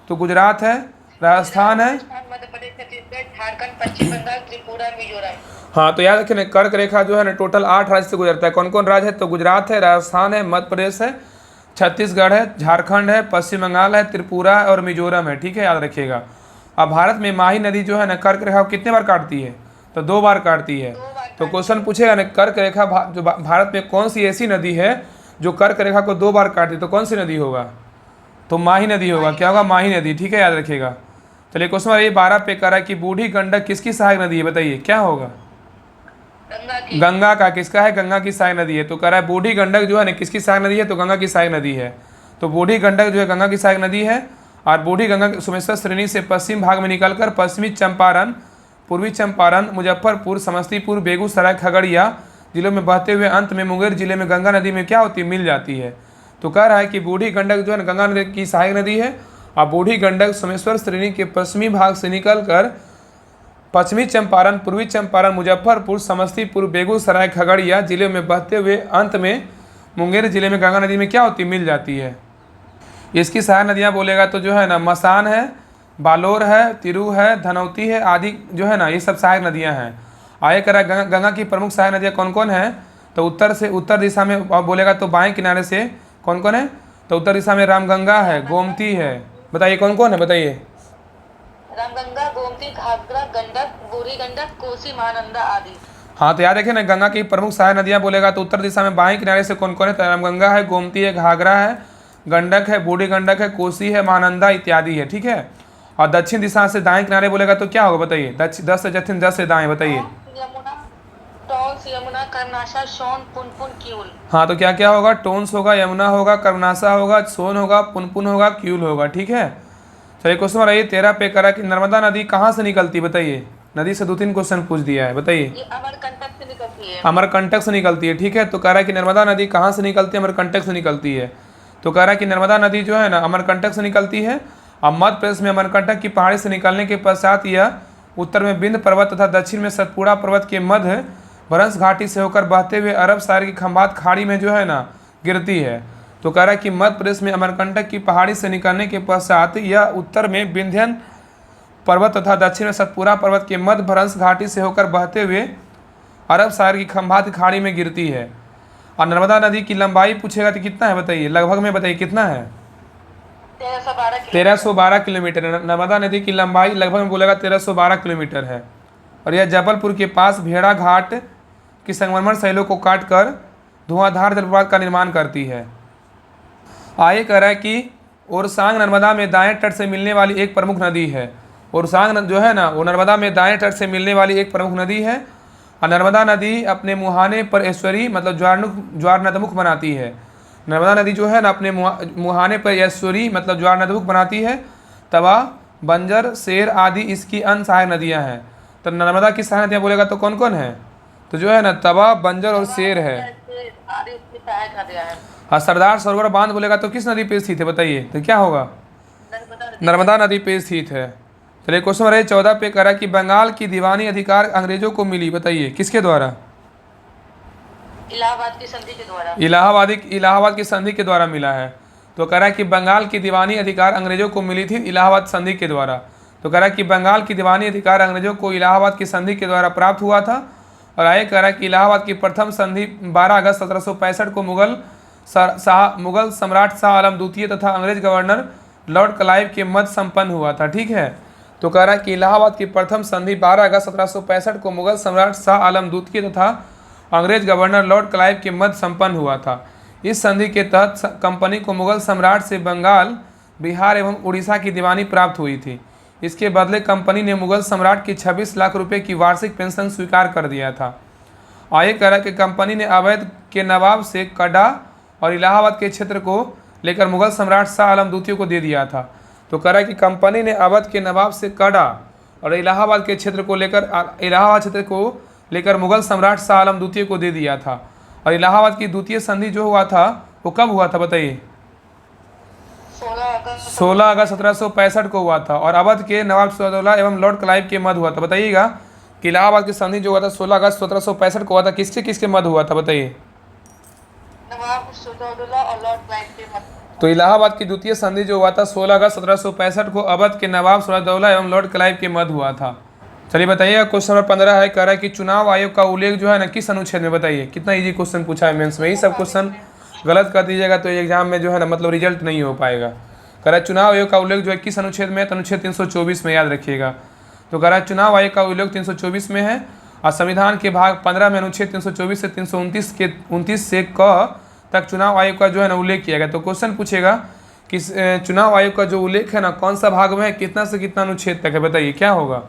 [SPEAKER 1] तो गुजरात है, राजस्थान है,
[SPEAKER 2] मध्य प्रदेश, छत्तीसगढ़, झारखंड, पश्चिम बंगाल, त्रिपुरा, मिजोरम।
[SPEAKER 1] हाँ। तो याद रखिए कर्क रेखा जो है ना टोटल 8 राज्य से गुजरता है। कौन कौन राज्य है, तो गुजरात है, राजस्थान है, मध्य प्रदेश है, छत्तीसगढ़ है, झारखंड है, पश्चिम बंगाल है, त्रिपुरा और मिजोरम है, ठीक है, याद रखिएगा। अब भारत में माही नदी जो है ना कर्क रेखा को कितने बार काटती है, तो 2 बार काटती है। तो क्वेश्चन पूछेगा ना कर्क रेखा जो भारत में कौन सी ऐसी नदी है जो कर्क रेखा को 2 बार काटती है, तो कौन सी नदी होगा, तो माही नदी होगा। क्या होगा, माही नदी, ठीक है, याद रखिएगा। चलिए क्वेश्चन नंबर 12 पे कह रहा है कि बूढ़ी गंडक किसकी सहायक नदी है, बताइए क्या होगा, गंगा का। किसका है, गंगा की सहायक नदी है। तो कह रहा है बूढ़ी गंडक जो है ना किसकी सहायक नदी है, तो गंगा की सहायक नदी है। तो बूढ़ी गंडक जो है गंगा की सहायक नदी है। और बूढ़ी गंगा सोमेश्वर श्रेणी से पश्चिम भाग में निकलकर पश्चिमी चंपारण, पूर्वी चंपारण, मुजफ्फरपुर, समस्तीपुर, बेगूसराय, खगड़िया जिलों में बहते हुए अंत में मुंगेर जिले में गंगा नदी में क्या होती है, मिल जाती है। तो कह रहा है कि बूढ़ी गंडक जो है ना गंगा नदी की सहायक नदी है। और बूढ़ी गंडक सोमेश्वर श्रेणी के पश्चिमी भाग से निकलकर पश्चिमी चंपारण, पूर्वी चंपारण, मुजफ्फरपुर, समस्तीपुर, बेगूसराय, खगड़िया जिले में बहते हुए अंत में मुंगेर जिले में गंगा नदी में क्या होती है, मिल जाती है। इसकी सहायक नदियाँ बोलेगा तो जो है ना मसान है, बालोर है, तिरू है, धनौती है आदि जो है ना ये सब सहायक नदियाँ हैं। आगे कह रहा है गंगा की प्रमुख सहायक नदियाँ कौन कौन है, तो उत्तर दिशा में बोलेगा तो बाएं किनारे से कौन कौन है, तो उत्तर दिशा में रामगंगा है, गोमती है, बताइए कौन कौन है, बताइए।
[SPEAKER 2] रामगंगा, गोमती, घाघरा, गंडक, बूढ़ी गंडक, कोसी, महानंदा आदि।
[SPEAKER 1] हाँ, तो याद रखिए ना गंगा की प्रमुख सहायक नदियाँ बोलेगा तो उत्तर दिशा में बाएं किनारे से कौन कौन है, तो रामगंगा है, गोमती है, घाघरा है, गंडक है, बूढ़ी गंडक है, कोसी है, महानंदा इत्यादि है। ठीक है। और दक्षिण दिशा से दाएं किनारे बोलेगा तो क्या होगा बताइए? 10 से दक्षिण, 10 से दाएं बताइए।
[SPEAKER 2] यमुना, टॉन्स, यमुना, कर्नाशा, सोन, पुनपुन, क्यूल।
[SPEAKER 1] हाँ, तो क्या क्या होगा? टोन्स होगा, यमुना होगा, कर्मनाशा होगा, सोन होगा, पुनपुन होगा, क्यूल होगा। ठीक है। चलिए क्वेश्चन नंबर 13 पे करा कि नर्मदा नदी कहाँ से निकलती बताइए? नदी से 2-3 क्वेश्चन पूछ दिया है, बताइए।
[SPEAKER 2] ये अमरकंटक से निकलती है।
[SPEAKER 1] अमरकंटक से निकलती है। ठीक है। तो कह रहा है कि नर्मदा नदी कहाँ से निकलती है? अमरकंटक से निकलती है। तो कह रहा है कि नर्मदा नदी जो है ना अमरकंटक से निकलती है। अब मध्य प्रदेश में अमरकंटक की पहाड़ी से निकलने के पश्चात यह उत्तर में विंध्य पर्वत तथा दक्षिण में सतपुड़ा पर्वत के मध्य भ्रंश घाटी से होकर बहते हुए अरब सागर की खंभात खाड़ी में जो है ना गिरती है। तो कह रहा है कि मध्य प्रदेश में अमरकंटक की पहाड़ी से निकलने के पश्चात यह उत्तर में विंध्यन पर्वत तथा दक्षिण में सतपुड़ा पर्वत के मध्य भ्रंश घाटी से होकर बहते हुए अरब सागर की खंभात खाड़ी में गिरती है। और नर्मदा नदी की लंबाई पूछेगा तो कितना है बताइए? लगभग में बताइए कितना है? 1312 किलोमीटर। नर्मदा नदी की लंबाई लगभग में बोलेगा 1312 किलोमीटर है। और यह जबलपुर के पास भेड़ा घाट की संगमरमर शैलों को काटकर धुआंधार जलप्रपात का निर्माण करती है। आगे कह रहा है कि ओरसांग नर्मदा में दाएं तट से मिलने वाली एक प्रमुख नदी है। ओरसांग जो है ना वो नर्मदा में दाएं तट से मिलने वाली एक प्रमुख नदी है। और नर्मदा नदी अपने मुहाने पर ऐश्वरी मतलब ज्वार नदमुख बनाती है। नर्मदा नदी जो है ना अपने मुहाने पर ऐश्वरी मतलब ज्वार नदमुख बनाती है। तवा, बंजर, शेर आदि इसकी अन्य सहायक नदियाँ हैं। तो नर्मदा की सहायक नदियाँ बोलेगा तो कौन कौन है? तो जो है ना तवा, बंजर और शेर है। हाँ, सरदार सरोवर बांध बोलेगा तो किस नदी पे स्थित है बताइए? तो क्या होगा? नर्मदा नदी पे स्थित है। चलिए क्वेश्चन नंबर 14 पे करा कि बंगाल की दीवानी अधिकार अंग्रेजों को मिली, बताइए किसके द्वारा?
[SPEAKER 2] इलाहाबाद की संधि के द्वारा।
[SPEAKER 1] इलाहाबाद की संधि के द्वारा मिला है। तो कह रहा है कि बंगाल की दीवानी अधिकार अंग्रेजों को मिली थी इलाहाबाद संधि के द्वारा। तो कह रहा है कि बंगाल की दीवानी अधिकार अंग्रेजों को इलाहाबाद की संधि के द्वारा प्राप्त हुआ था। और आगे कह रहा है कि इलाहाबाद की प्रथम संधि 12 अगस्त 1765 को मुगल सम्राट शाह आलम द्वितीय तथा अंग्रेज गवर्नर लॉर्ड क्लाइव के मध्य संपन्न हुआ था। ठीक है। तो कह रहा है कि इलाहाबाद की प्रथम संधि 12 अगस्त 1765 को मुगल सम्राट शाह आलम द्वितीय तथा अंग्रेज गवर्नर लॉर्ड क्लाइव के मध्य संपन्न हुआ था। इस संधि के तहत कंपनी को मुगल सम्राट से बंगाल, बिहार एवं उड़ीसा की दीवानी प्राप्त हुई थी। इसके बदले कंपनी ने मुगल सम्राट की 26 लाख रुपए की वार्षिक पेंशन स्वीकार कर दिया था। आगे कह रहा है कि कंपनी ने अवैध के नवाब से कड़ा और इलाहाबाद के क्षेत्र को लेकर मुगल सम्राट शाह आलम द्वितीय को दे दिया था। तो कह रहा है कि कंपनी ने अवध के नवाब से कड़ा और इलाहाबाद के क्षेत्र को लेकर मुगल सम्राट शाह आलम द्वितीय को दे दिया था। और इलाहाबाद की द्वितीय संधि जो हुआ था वो कब हुआ था बताइए? 16 अगस्त 1765 को हुआ था। और अवध के नवाब सिराजउद्दौला एवं लॉर्ड क्लाइव के मध्य हुआ था। बताइएगा कि इलाहाबाद की संधि जो हुआ था 16 अगस्त 1765 को हुआ था, किसके किसके मध्य हुआ था बताइए?
[SPEAKER 2] नवाब सिराजउद्दौला और लॉर्ड क्लाइव के मध्य।
[SPEAKER 1] तो इलाहाबाद की द्वितीय संधि जो हुआ था 16 अगस्त 1765 को अवध के नवाब सिराजउद्दौला एवं लॉर्ड क्लाइव के मध्य हुआ था। चलिए बताइएगा क्वेश्चन नंबर 15 है, कह रहा है कि चुनाव आयोग का उल्लेख जो है ना किस अनुच्छेद में? बताइए। कितना इजी क्वेश्चन पूछा है मेंस में। यही सब क्वेश्चन गलत कर दीजिएगा तो एग्जाम में जो है ना मतलब रिजल्ट नहीं हो पाएगा। कह रहा है चुनाव आयोग का उल्लेख जो है किस अनुच्छेद में है? तो अनुच्छेद 324 में, याद रखिएगा। तो कह रहा है चुनाव आयोग का उल्लेख 324 में है। और संविधान के भाग 15 में अनुच्छेद 324 से 329 से क तक चुनाव आयोग का जो है ना उल्लेख किया गया। तो क्वेश्चन पूछेगा कि चुनाव आयोग का जो उल्लेख है ना कौन सा भाग में है, कितना से कितना अनुच्छेद तक है? बताइए क्या होगा?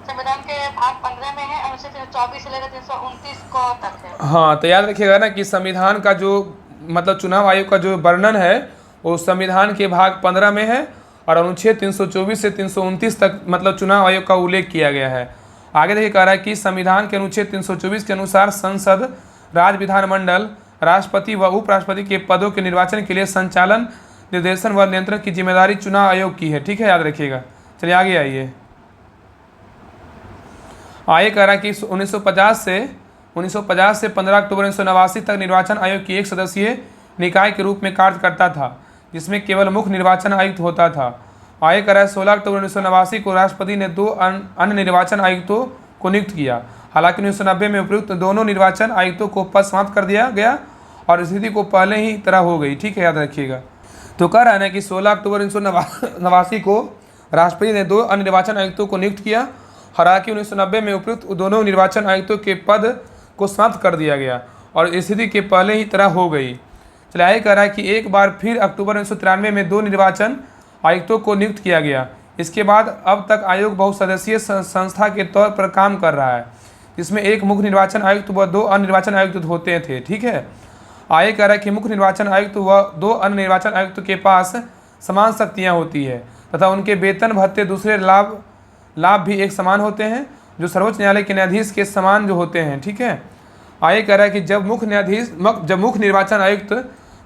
[SPEAKER 2] संविधान के भाग 15 में है, अनुच्छेद 324 से लेकर 329 को तक है।
[SPEAKER 1] हाँ, तो याद रखिएगा ना कि संविधान का जो मतलब चुनाव आयोग का जो वर्णन है वो संविधान के भाग 15 में है। और अनुच्छेद 324 से 329 तक मतलब चुनाव आयोग का उल्लेख किया गया है। आगे देखिए कह रहा है कि संविधान के अनुच्छेद 324 के अनुसार संसद, राज्य विधानमंडल, राष्ट्रपति व उपराष्ट्रपति के पदों के निर्वाचन के लिए संचालन, निर्देशन व नियंत्रण की जिम्मेदारी चुनाव आयोग की है। ठीक है, याद रखिएगा। चलिए आगे आइए। आगे कह रहा है कि 1950 से 15 अक्टूबर 1989 तक निर्वाचन आयोग की एक सदस्यीय निकाय के रूप में कार्य करता था, जिसमें केवल मुख्य निर्वाचन आयुक्त होता था। आगे कह रहा है 16 अक्टूबर 1989 को राष्ट्रपति ने 2 अन्य निर्वाचन आयुक्तों को नियुक्त किया। हालांकि 1990 में उपयुक्त दोनों निर्वाचन आयुक्तों को पद समाप्त कर दिया गया और स्थिति को पहले ही तरह हो गई। ठीक है, याद रखिएगा। तो कह रहा है ना कि 16 अक्टूबर 1989 को राष्ट्रपति ने 2 अन्य निर्वाचन आयुक्तों को नियुक्त किया। हालांकि 1990 में उपयुक्त दोनों निर्वाचन आयुक्तों के पद को समाप्त कर दिया गया और स्थिति के पहले ही तरह हो गई। चलिए आगे कह रहा है कि एक बार फिर अक्टूबर 1993 में 2 निर्वाचन आयुक्तों को नियुक्त किया गया। इसके बाद अब तक आयोग बहुसदस्यीय संस्था के तौर पर काम कर रहा है, जिसमें एक मुख्य निर्वाचन आयुक्त व 2 अन्य निर्वाचन आयुक्त होते थे। ठीक है, आगे कह रहा है कि मुख्य निर्वाचन आयुक्त व 2 अन्य निर्वाचन आयुक्त के पास समान शक्तियाँ होती है तथा उनके वेतन भत्ते दूसरे लाभ भी एक समान होते हैं, जो सर्वोच्च न्यायालय के न्यायाधीश के समान जो होते हैं। ठीक है, आगे कह रहा है कि जब मुख्य निर्वाचन आयुक्त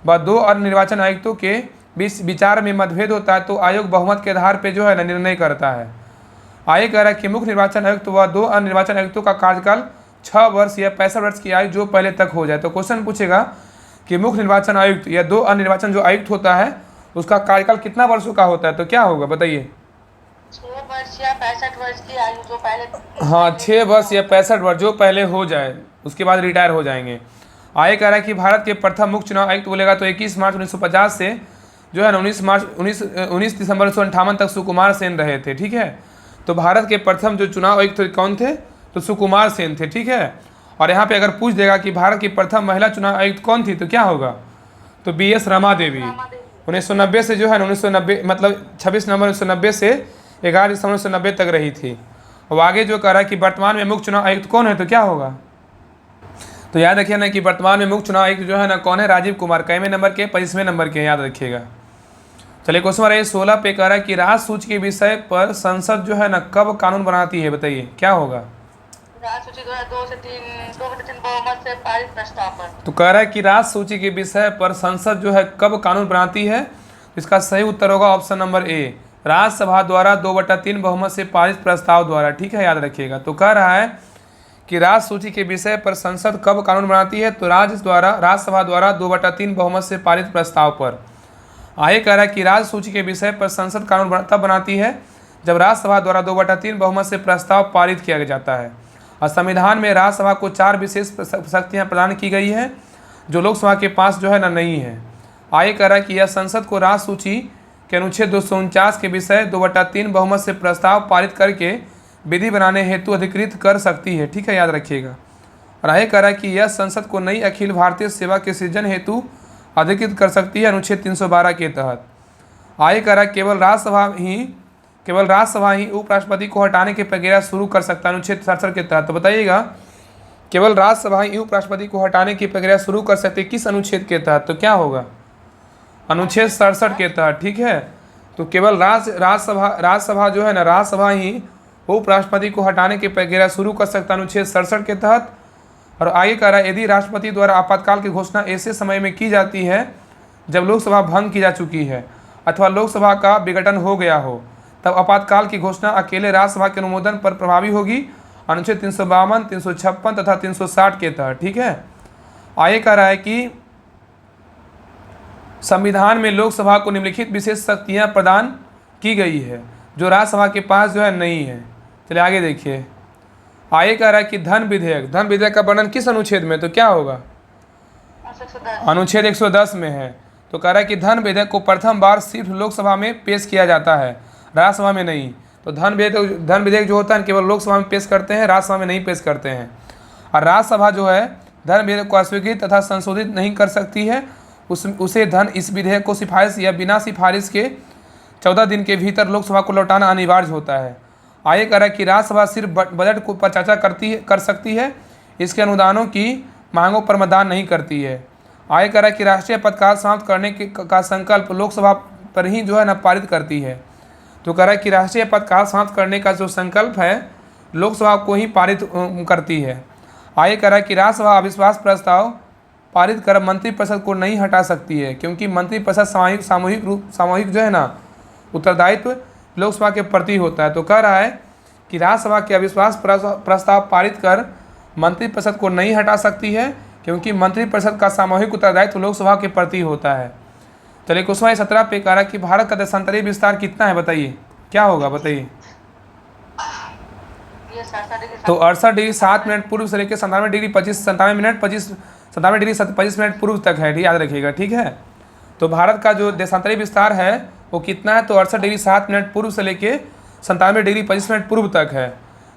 [SPEAKER 1] व 2 अन्य निर्वाचन आयुक्तों के बीच विचार में मतभेद होता है तो आयोग बहुमत के आधार पर जो है ना निर्णय करता है। आगे कह रहा है कि मुख्य निर्वाचन आयुक्त व 2 अन्य निर्वाचन आयुक्तों का कार्यकाल 6 वर्ष या 65 वर्ष की आयु जो पहले तक हो जाए। तो क्वेश्चन पूछेगा कि मुख्य निर्वाचन आयुक्त या 2 अन्य निर्वाचन जो आयुक्त होता है उसका कार्यकाल कितना वर्षों का होता है, तो क्या होगा बताइए।
[SPEAKER 2] 6 वर्ष या 65 वर्ष की आयु जो पहले।
[SPEAKER 1] हाँ, 6 वर्ष या 65 वर्ष जो पहले हो जाए, उसके बाद रिटायर हो जाएंगे। आगे कह रहा है कि भारत के प्रथम मुख्य चुनाव आयुक्त बोलेगा तो 21 मार्च 1950 से जो है ना 19 दिसंबर 1958 तक सुकुमार सेन रहे थे। ठीक है, तो भारत के प्रथम जो चुनाव आयुक्त कौन थे, तो सुकुमार सेन थे। ठीक है, और यहाँ पे अगर पूछ देगा कि भारत की प्रथम महिला चुनाव आयुक्त कौन थी तो क्या होगा, तो BS रमा देवी। 1990 से जो है ना 1990 मतलब 26 नवंबर 1990 से 11 दिसंबर 1990 तक रही थी। और आगे जो कह रहा है कि वर्तमान में मुख्य चुनाव आयुक्त कौन है, तो क्या होगा, तो याद रखिए ना कि वर्तमान में मुख्य चुनाव आयुक्त जो है ना कौन है, राजीव कुमार। कैवें नंबर के, 25वें नंबर के, याद रखिएगा। चलिए क्वेश्चन नंबर 16 पे कह रहा है कि राष्ट्र सूची के विषय पर संसद जो है ना कब कानून बनाती है, बताइए क्या होगा।
[SPEAKER 2] राष्ट्र सूची 2 से 3 बहुमत से पारित प्रस्ताव पर।
[SPEAKER 1] तो कह रहा है कि राष्ट्र सूची के विषय पर संसद जो है कब कानून बनाती है, इसका सही उत्तर होगा ऑप्शन नंबर ए, राज्यसभा द्वारा 2/3 बहुमत से पारित प्रस्ताव द्वारा। ठीक है, याद रखिएगा। तो कह रहा है कि राष्ट्र सूची के विषय पर संसद कब कानून बनाती है, तो राज्यसभा द्वारा 2/3 बहुमत से पारित प्रस्ताव पर। आगे कह रहा है कि राज्य सूची के विषय पर संसद कानून तब बनाती है जब राज्यसभा द्वारा 2/3 बहुमत से प्रस्ताव पारित किया जाता है। और संविधान में राज्यसभा को 4 विशेष शक्तियाँ प्रदान की गई है जो लोकसभा के पास जो है ना नहीं है। आगे कह रहा है कि यह संसद को राज्य सूची के अनुच्छेद 249 के विषय 2/3 बहुमत से प्रस्ताव पारित करके विधि बनाने हेतु अधिकृत कर सकती है। ठीक है, याद रखिएगा। और आगे कह रहा है कि यह संसद को नई अखिल भारतीय सेवा के सृजन हेतु अधिकृत कर सकती है अनुच्छेद 312 के तहत। आगे कह रहा है केवल राज्यसभा ही उपराष्ट्रपति को हटाने की प्रक्रिया शुरू कर सकता है अनुच्छेद 67 के तहत। तो बताइएगा, केवल राज्यसभा ही उपराष्ट्रपति को हटाने की प्रक्रिया शुरू कर सकती है, किस अनुच्छेद के तहत, तो क्या होगा, अनुच्छेद 67 के तहत। ठीक है, तो केवल राज्यसभा जो है ना राज्यसभा ही उपराष्ट्रपति को हटाने की प्रक्रिया शुरू कर सकता है अनुच्छेद 67 के तहत। और आगे कह रहा है यदि राष्ट्रपति द्वारा आपातकाल की घोषणा ऐसे समय में की जाती है जब लोकसभा भंग की जा चुकी है अथवा लोकसभा का विघटन हो गया हो, तब आपातकाल की घोषणा अकेले राज्यसभा के अनुमोदन पर प्रभावी होगी अनुच्छेद 352, 356 तथा 360 के तहत। ठीक है, आगे कह रहा है कि संविधान में लोकसभा को निम्नलिखित विशेष शक्तियाँ प्रदान की गई है जो राज्यसभा के पास जो है नहीं है। चलिए आगे देखिए। आगे कह रहा है कि धन विधेयक का वर्णन किस अनुच्छेद में, तो क्या होगा, अनुच्छेद 110 में है। तो कह रहा है कि धन विधेयक को प्रथम बार सिर्फ लोकसभा में पेश किया जाता है, राज्यसभा में नहीं। तो धन विधेयक जो होता है केवल लोकसभा में पेश करते हैं, राज्यसभा में नहीं पेश करते हैं। और राज्यसभा जो है धन विधेयक को अस्वीकृत तथा संशोधित नहीं कर सकती है, उसे इस विधेयक को सिफारिश या बिना सिफारिश के 14 दिन के भीतर लोकसभा को लौटाना अनिवार्य होता है। आगे कह रहा है कि राज्यसभा सिर्फ बजट को पर चर्चा कर सकती है, इसके अनुदानों की मांगों पर मतदान नहीं करती है। आगे कह रहा है कि राष्ट्रीय पदकाल समाप्त करने का संकल्प लोकसभा पर ही जो है ना पारित करती है। तो कह रहा है कि राष्ट्रीय पदकाल समाप्त करने का जो संकल्प है लोकसभा को ही पारित करती है। आगे कह रहा है कि राज्यसभा अविश्वास प्रस्ताव पारित कर मंत्रिपरिषद को नहीं हटा सकती है, क्योंकि मंत्रिपरिषद सामूहिक जो है ना उत्तरदायित्व लोकसभा के प्रति होता है। तो कह रहा है कि राज्यसभा के अविश्वास प्रस्ताव पारित कर मंत्रिपरिषद को नहीं हटा सकती है, क्योंकि मंत्रिपरिषद का सामूहिक उत्तरदायित्व लोकसभा के प्रति होता है। चलिए क्वेश्चन 17 पे कह रहा है कि भारत का देशांतरीय विस्तार कितना है, बताइए क्या होगा, बताइए। तो 68 डिग्री 7 मिनट पूर्व से लेकर 97 डिग्री 25 मिनट पूर्व तक है, याद रखिएगा। ठीक है, तो भारत का जो देशांतरीय विस्तार है वो कितना है, तो 68 डिग्री 7 मिनट पूर्व से लेके 97 डिग्री 25 मिनट पूर्व तक है।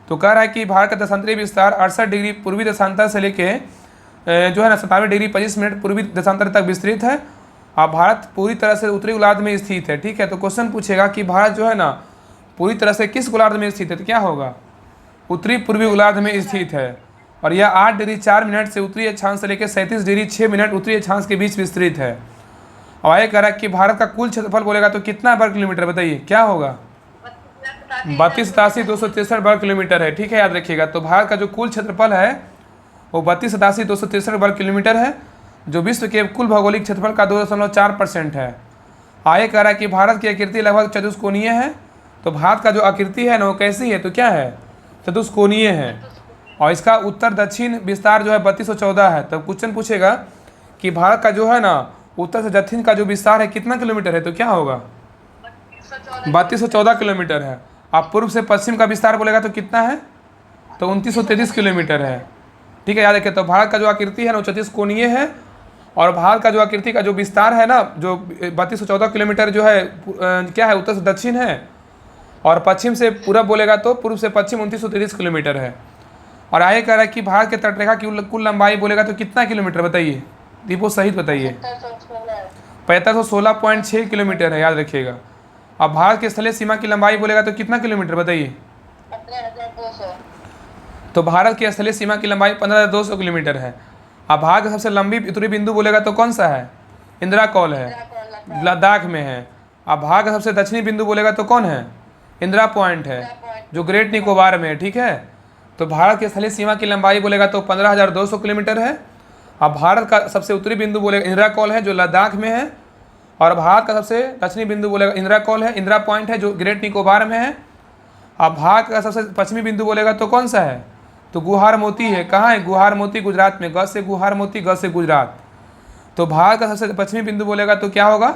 [SPEAKER 1] तो कह रहा है कि भारत का देशांतरीय विस्तार 68 डिग्री पूर्वी देशांतर से लेके जो है ना 97°25' पूर्वी देशांतर तक विस्तृत है। और भारत पूरी तरह से उत्तरी गोलार्ध में स्थित है। ठीक है, तो क्वेश्चन पूछेगा कि भारत जो है ना पूरी तरह से किस गोलार्ध में स्थित है, तो क्या होगा? उत्तरी पूर्वी गोलार्ध में स्थित है। और यह 8°4' से उत्तरी अक्षांश से लेकर 37°6' उत्तरी अक्षांश के बीच विस्तृत है। और आगे कह रहा है कि भारत का कुल क्षेत्रफल बोलेगा तो कितना वर्ग किलोमीटर, बताइए क्या होगा? 32,87,263 वर्ग किलोमीटर है। ठीक है, याद रखिएगा। तो भारत का जो कुल क्षेत्रफल है वो 32,87,263 वर्ग किलोमीटर है, जो विश्व के कुल भौगोलिक क्षेत्रफल का 2.4% है। आगे कह रहा है कि भारत की आकृति लगभग चतुष्कोणीय है। तो भारत का जो आकृति है ना वो कैसी है, तो क्या है? चतुष्कोणीय है। और इसका उत्तर दक्षिण विस्तार जो है 3214 है। तो क्वेश्चन पूछेगा कि भारत का जो है ना उत्तर से दक्षिण का जो विस्तार है कितना किलोमीटर है, तो क्या होगा? 3214 किलोमीटर है। आप पूर्व से पश्चिम का विस्तार बोलेगा तो कितना है, तो 2933 किलोमीटर है। ठीक है, याद रखिए। तो भारत का जो आकृति है ना वो चतुष्कोणीय है। और भारत का जो आकृति का जो विस्तार है ना जो 3214 किलोमीटर जो है क्या है, उत्तर से दक्षिण है। और पश्चिम से पूरब बोलेगा तो पूर्व से पश्चिम 2933 किलोमीटर है। और आगे कह रहा है कि भारत के तटरेखा की कुल लंबाई बोलेगा तो कितना किलोमीटर, बताइए दीपो सहित बताइए। 7516.6 किलोमीटर है, याद रखिएगा। अब भारत के स्थलीय सीमा की लंबाई बोलेगा तो कितना किलोमीटर, बताइए।
[SPEAKER 2] 15,200।
[SPEAKER 1] तो भारत की स्थलीय सीमा की लंबाई 15,200 किलोमीटर है। अब भारत का सबसे लंबी उत्तरी बिंदु बोलेगा तो कौन सा है? इंदिरा कौल है, लद्दाख में है। अब भारत का सबसे दक्षिणी बिंदु बोलेगा तो कौन है? इंदिरा पॉइंट है, जो ग्रेट निकोबार में है। ठीक है, तो भारत की स्थलीय सीमा की लंबाई बोलेगा तो 15,200 किलोमीटर है। अब भारत का सबसे उत्तरी बिंदु बोलेगा इंदिरा कौल है, जो लद्दाख में है। और भारत का सबसे दक्षिणी बिंदु बोलेगा इंदिरा कौल है, इंदिरा पॉइंट है, जो ग्रेट निकोबार में है। अब भारत का सबसे पश्चिमी बिंदु बोलेगा तो कौन सा है? तो गुहार मोती है। कहाँ है? गुहार मोती गुजरात में। ग से गुहार मोती, ग से गुजरात। तो भारत का सबसे पश्चिमी बिंदु बोलेगा तो क्या होगा?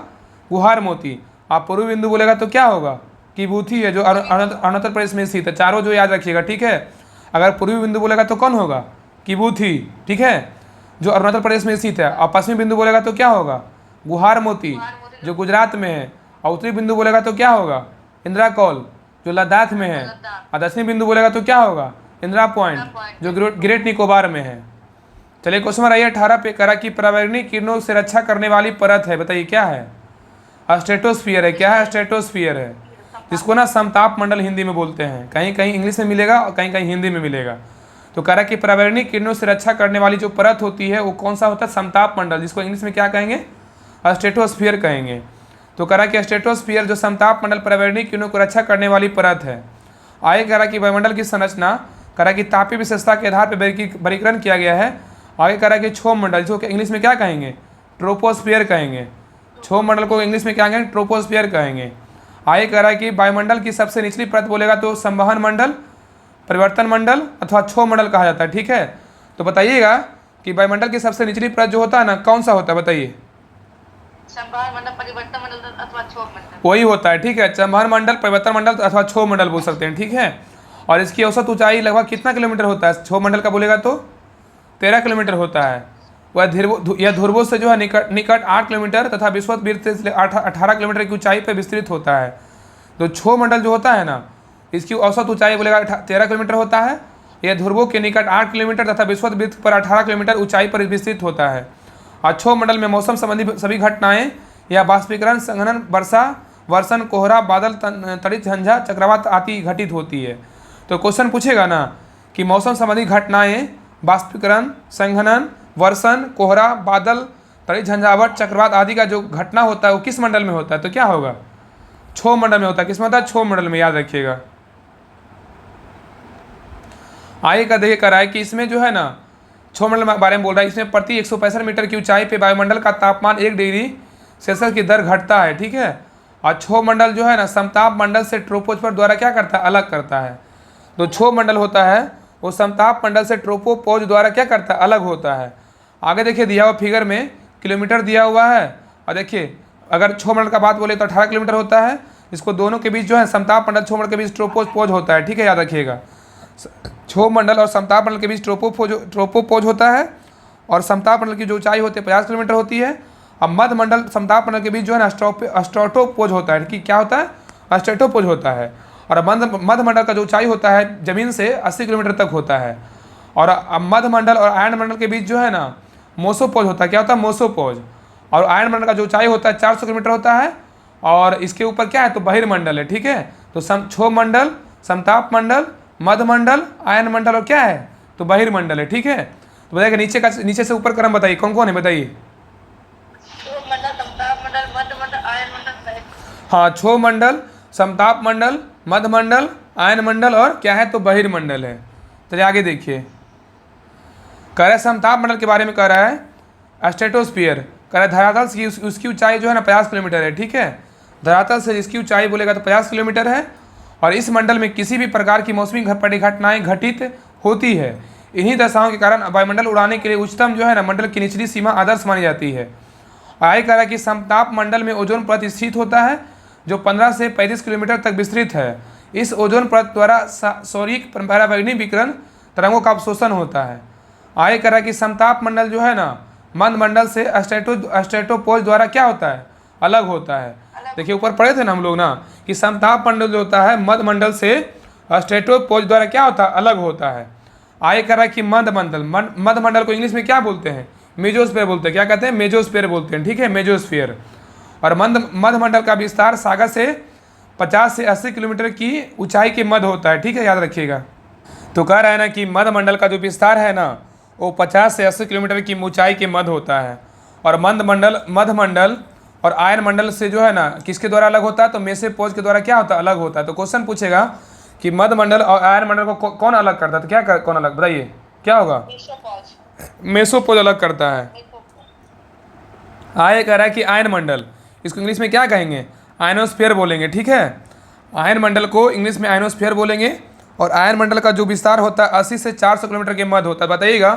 [SPEAKER 1] गुहार मोती। आप पूर्वी बिंदु बोलेगा तो क्या होगा? किबूथी है, जो अरुणाचल प्रदेश में स्थित है। चारों जो याद रखिएगा। ठीक है, अगर पूर्वी बिंदु बोलेगा तो कौन होगा? किबूथी। ठीक है, जो अरुणाचल प्रदेश में स्थित है। और पश्चिमी बिंदु बोलेगा तो क्या होगा? गुहार मोती, जो गुजरात में है। और उत्तरी बिंदु बोलेगा तो क्या होगा? इंदिरा कौल, जो लद्दाख में है। और दक्षिणी बिंदु बोलेगा तो क्या होगा? इंदिरा पॉइंट, जो ग्रेट निकोबार में है। चलिए क्वेश्चन नंबर 18 पे करा कि पर्यावरणीय किरणों से रक्षा करने वाली परत है, बताइए क्या है? स्ट्रेटोस्फियर है। क्या है? स्ट्रेटोस्फियर है, जिसको ना समताप मंडल हिंदी में बोलते हैं। कहीं कहीं इंग्लिश में मिलेगा और कहीं कहीं हिंदी में मिलेगा। तो कह रहा कि पर्यावरणीय किरणों से रक्षा करने वाली जो परत होती है वो कौन सा होता है? समताप मंडल, जिसको इंग्लिश में क्या कहेंगे? स्ट्रेटोस्फियर कहेंगे। तो कह रहा कि स्ट्रेटोस्फियर जो समताप मंडल पर्यावरणीय किरणों को रक्षा करने वाली परत है। आगे कह रहा कि वायुमंडल की संरचना कह रहा कि तापीय विशेषता के आधार पर वर्गीकरण किया गया है। आगे कह रहा कि क्षोभ मंडल, जिसको इंग्लिश में क्या कहेंगे? ट्रोपोस्फियर कहेंगे। क्षोभ मंडल को इंग्लिश में क्या कहेंगे? ट्रोपोस्फियर कहेंगे। आगे कह रहा है कि वायुमंडल की सबसे निचली परत बोलेगा तो संवहन मंडल, परिवर्तन मंडल अथवा क्षोभ मंडल कहा जाता है। ठीक है, तो बताइएगा कि वायुमंडल की सबसे निचली परत जो होता है ना कौन सा होता है, बताइए।
[SPEAKER 2] संभार मंडल, परिवर्तन मंडल अथवा क्षोभ मंडल,
[SPEAKER 1] वही होता है। ठीक है, संवहन मंडल, परिवर्तन मंडल अथवा क्षोभ मंडल बोल सकते हैं। ठीक है, और इसकी औसत ऊंचाई लगभग कितना किलोमीटर होता है? क्षोभ मंडल का बोलेगा तो 13 किलोमीटर होता है। वह यह ध्रुवों से जो है निकट 8 किलोमीटर तथा विषुवत से 18 किलोमीटर की ऊंचाई पर विस्तृत होता है। तो क्षोभ मंडल जो होता है ना इसकी औसत ऊंचाई बोलेगा 13 किलोमीटर होता है। यह ध्रुवों के निकट 8 किलोमीटर तथा विषुवत वृत्त पर 18 किलोमीटर ऊंचाई पर विस्तृत होता है। और क्षोभ मंडल में मौसम संबंधी सभी घटनाएं या बाष्पीकरण, संघनन, वर्षा, वर्षण, कोहरा, बादल, तड़ित झंझा, चक्रवात आदि घटित होती है। तो क्वेश्चन पूछेगा ना कि मौसम संबंधी घटनाएं बाष्पीकरण, संघनन, वर्षण, कोहरा, बादल, तड़ित झंझावट, चक्रवात आदि का जो घटना होता है वो किस मंडल में होता है? तो क्या होगा? क्षोभ मंडल में होता है। किसमें होता है? क्षोभ मंडल में, याद रखिएगा। आगे का देखिए करा है कि इसमें जो है ना क्षोभ मंडल के बारे में बोल रहा है। इसमें प्रति 165 मीटर की ऊंचाई पे वायुमंडल का तापमान 1 डिग्री सेल्सियस की दर घटता है। ठीक है, और क्षोभ मंडल जो है ना समताप मंडल से ट्रोपोस्फीयर द्वारा क्या करता है? अलग करता है। तो क्षोभ मंडल होता है वो समताप मंडल से ट्रोपोपॉज द्वारा क्या करता है? अलग होता है। आगे देखिए दिया हुआ फिगर में किलोमीटर दिया हुआ है। और देखिए अगर क्षोभ मंडल का बात बोले तो 18 किलोमीटर होता है। इसको दोनों के बीच जो है समताप मंडल क्षोभ मंडल के बीच ट्रोपोपॉज होता है। ठीक है, याद रखिएगा। क्षोभ मंडल और समताप मंडल के बीच ट्रोपोपॉज होता है। और समताप मंडल की जो ऊंचाई होती है 50 किलोमीटर होती है। अब मध्य मंडल समताप मंडल के बीच जो है ना स्ट्रेटोपोज होता है। कि क्या होता है? स्ट्रेटोपोज होता है। और मध्य मंडल का जो ऊंचाई होता है जमीन से 80 किलोमीटर तक होता है। और मध्य मंडल और आयन मंडल के बीच जो है ना मोसोपोज होता है। क्या होता है? मोसोपोज। और आयन मंडल का जो ऊंचाई होता है 400 किलोमीटर होता है, और इसके ऊपर क्या है तो बहिर्मंडल है। ठीक है, तो क्षोभ मंडल, समताप मंडल, मध्य मंडल, आयन मंडल और क्या है तो बहिर्मंडल है। ठीक है, तो बताइए नीचे से ऊपर क्रम बताइए कौन कौन है, बताइए।
[SPEAKER 2] क्षोभ मंडल, समताप मंडल, मध्य मंडल, आयन मंडल।
[SPEAKER 1] हाँ, क्षोभ मंडल, समताप मंडल, मध्य मंडल, आयन मंडल और क्या है तो बहिर्मंडल है। चलिए आगे देखिए, कह रहा है समताप मंडल के बारे में कह रहा है स्ट्रेटोस्फीयर। कह रहा है धरातल से उसकी ऊंचाई जो है ना 50 किलोमीटर है। ठीक है, धरातल से जिसकी ऊंचाई बोलेगा तो 50 किलोमीटर है, और इस मंडल में किसी भी प्रकार की मौसमी परिघटनाएं घटित होती है। इन्हीं दशाओं के कारण वायुमंडल उड़ाने के लिए उच्चतम जो है ना मंडल की निचली सीमा आदर्श मानी जाती है। आगे कह रहा है कि समताप मंडल में ओजोन परत स्थित होता है जो 15 से 35 किलोमीटर तक विस्तृत है। इस ओजोन परत द्वारा सौरिक पराबैंगनी विकिरण तरंगों का अवशोषण होता है। आगे कह रहा है कि समताप मंडल जो है ना मंद मंडल से स्ट्रेटोपोज द्वारा क्या होता है अलग होता है। देखिए ऊपर पढ़े थे ना हम लोग ना कि समताप मंडल जो होता है मध्य मंडल से स्ट्रेटोपोज द्वारा क्या होता है अलग होता है। आगे कह रहा है कि मध्य मंडल को इंग्लिश में क्या बोलते हैं? मेजोस्फीयर बोलते हैं। क्या कहते हैं? मेजोस्फीयर बोलते हैं। ठीक है, मेजोस्फीयर। और मध्य मंडल का विस्तार सागर से 50 से 80 किलोमीटर की ऊंचाई के मध्य होता है। ठीक है, याद रखिएगा। तो कह रहा है ना कि मध्य मंडल का जो विस्तार है ना वो 50 से 80 किलोमीटर की ऊंचाई के मध्य होता है, और मध्य मंडल और आयन मंडल से जो है ना किसके द्वारा अलग होता है तो मेसोपोज के द्वारा क्या होता है अलग होता है। तो क्वेश्चन पूछेगा कि मध्य मंडल और आयन मंडल को कौन अलग करता है, तो क्या कौन अलग, बताइए क्या होगा? मेसोपोज अलग करता है। आगे कह रहा है कि आयन मंडल, इसको इंग्लिश में क्या कहेंगे? आयनोस्फीयर बोलेंगे। ठीक है, आयन मंडल को इंग्लिश में आयनोस्फीयर बोलेंगे, और आयन मंडल का जो विस्तार होता है 80 से 400 किलोमीटर के मध्य होता है। बताइएगा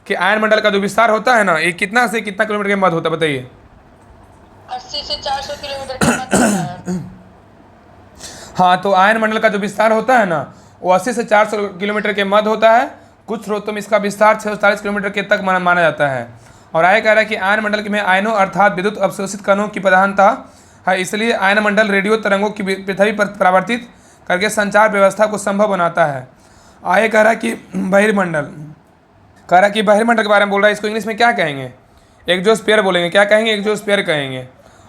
[SPEAKER 1] कि आयन मंडल का जो विस्तार होता है ना ये कितना से कितना किलोमीटर के मध्य होता है, बताइए।
[SPEAKER 2] 80 से 400 किलोमीटर के मध्य होता है।
[SPEAKER 1] हाँ, तो आयन मंडल का जो विस्तार होता है ना वो 80 से 400 किलोमीटर के मध्य होता है। कुछ स्रोतों में इसका विस्तार 640 किलोमीटर के तक माना जाता है। और आगे कह रहा है कि आयन मंडल में आयनों अर्थात विद्युत अवशोषित कणों की प्रधानता है, इसलिए आयन मंडल रेडियो तरंगों की पृथ्वी पर परावर्तित करके संचार व्यवस्था को संभव बनाता है। आगे कह रहा है कि बहिर्मंडल, कह रहा है कि बहिर्मंडल के बारे में बोल रहा है, इसको इंग्लिश में क्या कहेंगे? एक्सोस्फीयर बोलेंगे। क्या कहेंगे? एक्सोस्फीयर कहेंगे।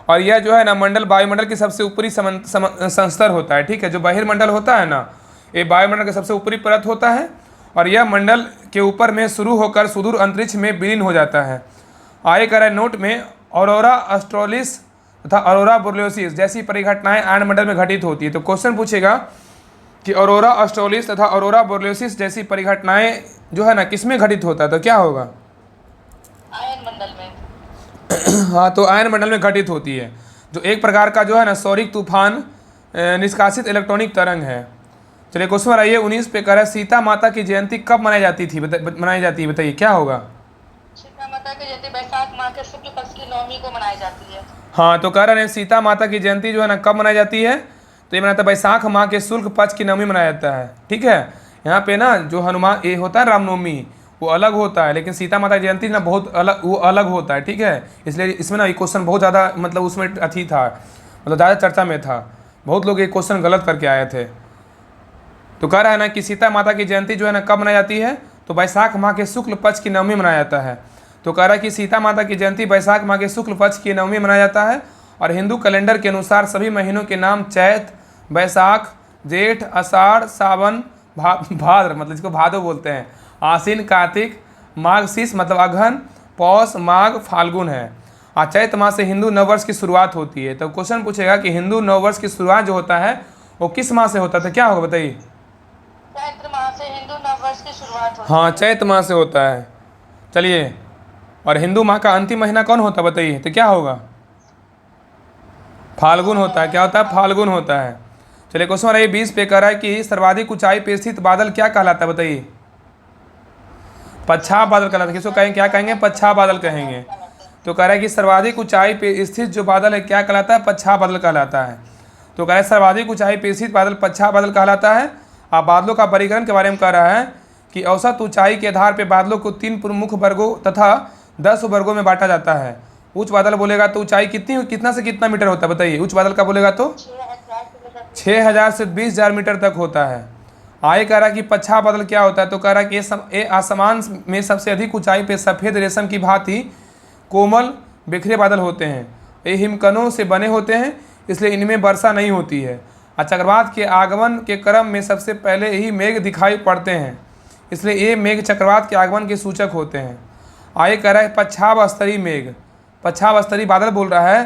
[SPEAKER 1] और यह जो है ना मंडल वायुमंडल की सबसे ऊपरी संस्तर होता है। ठीक है, जो बहिर्मंडल होता है ना ये वायुमंडल का सबसे ऊपरी परत होता है, और यह मंडल के ऊपर में शुरू होकर सुदूर अंतरिक्ष में विलीन हो जाता है। आगे कह रहा है नोट में ऑरोरा ऑस्ट्रेलिस तथा ऑरोरा बोरियोलिस जैसी परिघटनाएं आयन मंडल में घटित होती है। तो क्वेश्चन पूछेगा कि ऑरोरा ऑस्ट्रेलिस तथा ऑरोरा बोरियोलिस जैसी परिघटनाएं जो है ना किसमें घटित होता है, तो क्या होगा?
[SPEAKER 2] आयन मंडल में।
[SPEAKER 1] हाँ, तो आयन मंडल में घटित होती है, जो एक प्रकार का जो है ना सौरिक तूफान निष्कासित इलेक्ट्रॉनिक तरंग है। चलिए क्वेश्चन आइए 19 पे कह रहा है सीता माता की जयंती कब मनाई जाती थी, मनाई जाती है, बताइए क्या होगा?
[SPEAKER 2] सीता माता की जयंती वैशाख माह के शुक्ल पक्ष की नवमी को मनाई जाती है।
[SPEAKER 1] हाँ, तो कह रहे हैं सीता माता की जयंती जो है ना कब मनाई जाती है, तो ये मनाता है वैशाख माह के शुक्ल पक्ष की नवमी मनाया जाता है। ठीक है, यहाँ पे ना जो हनुमान ये होता है रामनवमी वो अलग होता है, लेकिन सीता माता की जयंती ना बहुत अलग, वो अलग होता है। ठीक है, इसलिए इसमें ना ये क्वेश्चन बहुत ज़्यादा मतलब उसमें अथी था, मतलब ज़्यादा चर्चा में था, बहुत लोग ये क्वेश्चन गलत करके आए थे। तो कह रहा है ना कि सीता माता की जयंती जो है ना कब मनाई जाती है, तो वैशाख माह के शुक्ल पक्ष की नवमी मनाया जाता है। तो कह रहा है कि सीता माता की जयंती वैशाख माह के शुक्ल पक्ष की नवमी मनाया जाता है, और हिंदू कैलेंडर के अनुसार सभी महीनों के नाम चैत, वैशाख, जेठ, आषाढ़, सावन, भाद्र मतलब जिसको भादो बोलते हैं, आश्विन, कार्तिक, माघ शीष मतलब अगहन, पौष, माघ, फाल्गुन है। और चैत माह से हिंदू नववर्ष की शुरुआत होती है। तो क्वेश्चन पूछेगा कि हिंदू नववर्ष की शुरुआत जो होता है वो किस माह से होता है, तो क्या होगा बताइए?
[SPEAKER 2] चैत्र माह से हिंदू नववर्ष की शुरुआत होती
[SPEAKER 1] हाँ, चैत माह से होता है। चलिए, और हिंदू माह का अंतिम महीना कौन होता है बताइए, तो क्या होगा? फाल्गुन होता है। क्या होता है? फाल्गुन होता है। चलिए क्वेश्चन नंबर 20 पे कह रहा है कि सर्वाधिक ऊंचाई पे स्थित बादल क्या कहलाता है, बताइए? पच्छाद बादल कहलाता है। किसको कहेंगे, क्या कहेंगे? पच्छाद बादल कहेंगे। तो कह रहा है कि सर्वाधिक ऊंचाई पे स्थित जो बादल है क्या कहलाता है? पच्छाद बादल कहलाता है। तो कह रहा है सर्वाधिक ऊंचाई पे स्थित बादल पच्छाद बादल कहलाता है। आप बादलों का वर्गीकरण के बारे में कह रहा है कि औसत ऊंचाई के आधार पर बादलों को 3 प्रमुख वर्गों तथा 10 वर्गों में बांटा जाता है। उच्च बादल बोलेगा तो ऊंचाई कितना से कितना मीटर होता है, बताइए? उच्च बादल का बोलेगा तो 6000 से 20,000 मीटर तक होता है। आगे कह रहा है कि पच्छाद बादल क्या होता है, तो कह रहा है कि ये आसमान में सबसे अधिक ऊंचाई पे सफ़ेद रेशम की भांति कोमल बिखरे बादल होते हैं। ये हिमकणों से बने होते हैं, इसलिए इनमें वर्षा नहीं होती है। और चक्रवात के आगमन के क्रम में सबसे पहले ही मेघ दिखाई पड़ते हैं, इसलिए ये मेघ चक्रवात के आगमन के सूचक होते हैं। आगे कह रहा है पच्छाद स्तरीय मेघ, पच्छाद स्तरीय बादल बोल रहा है,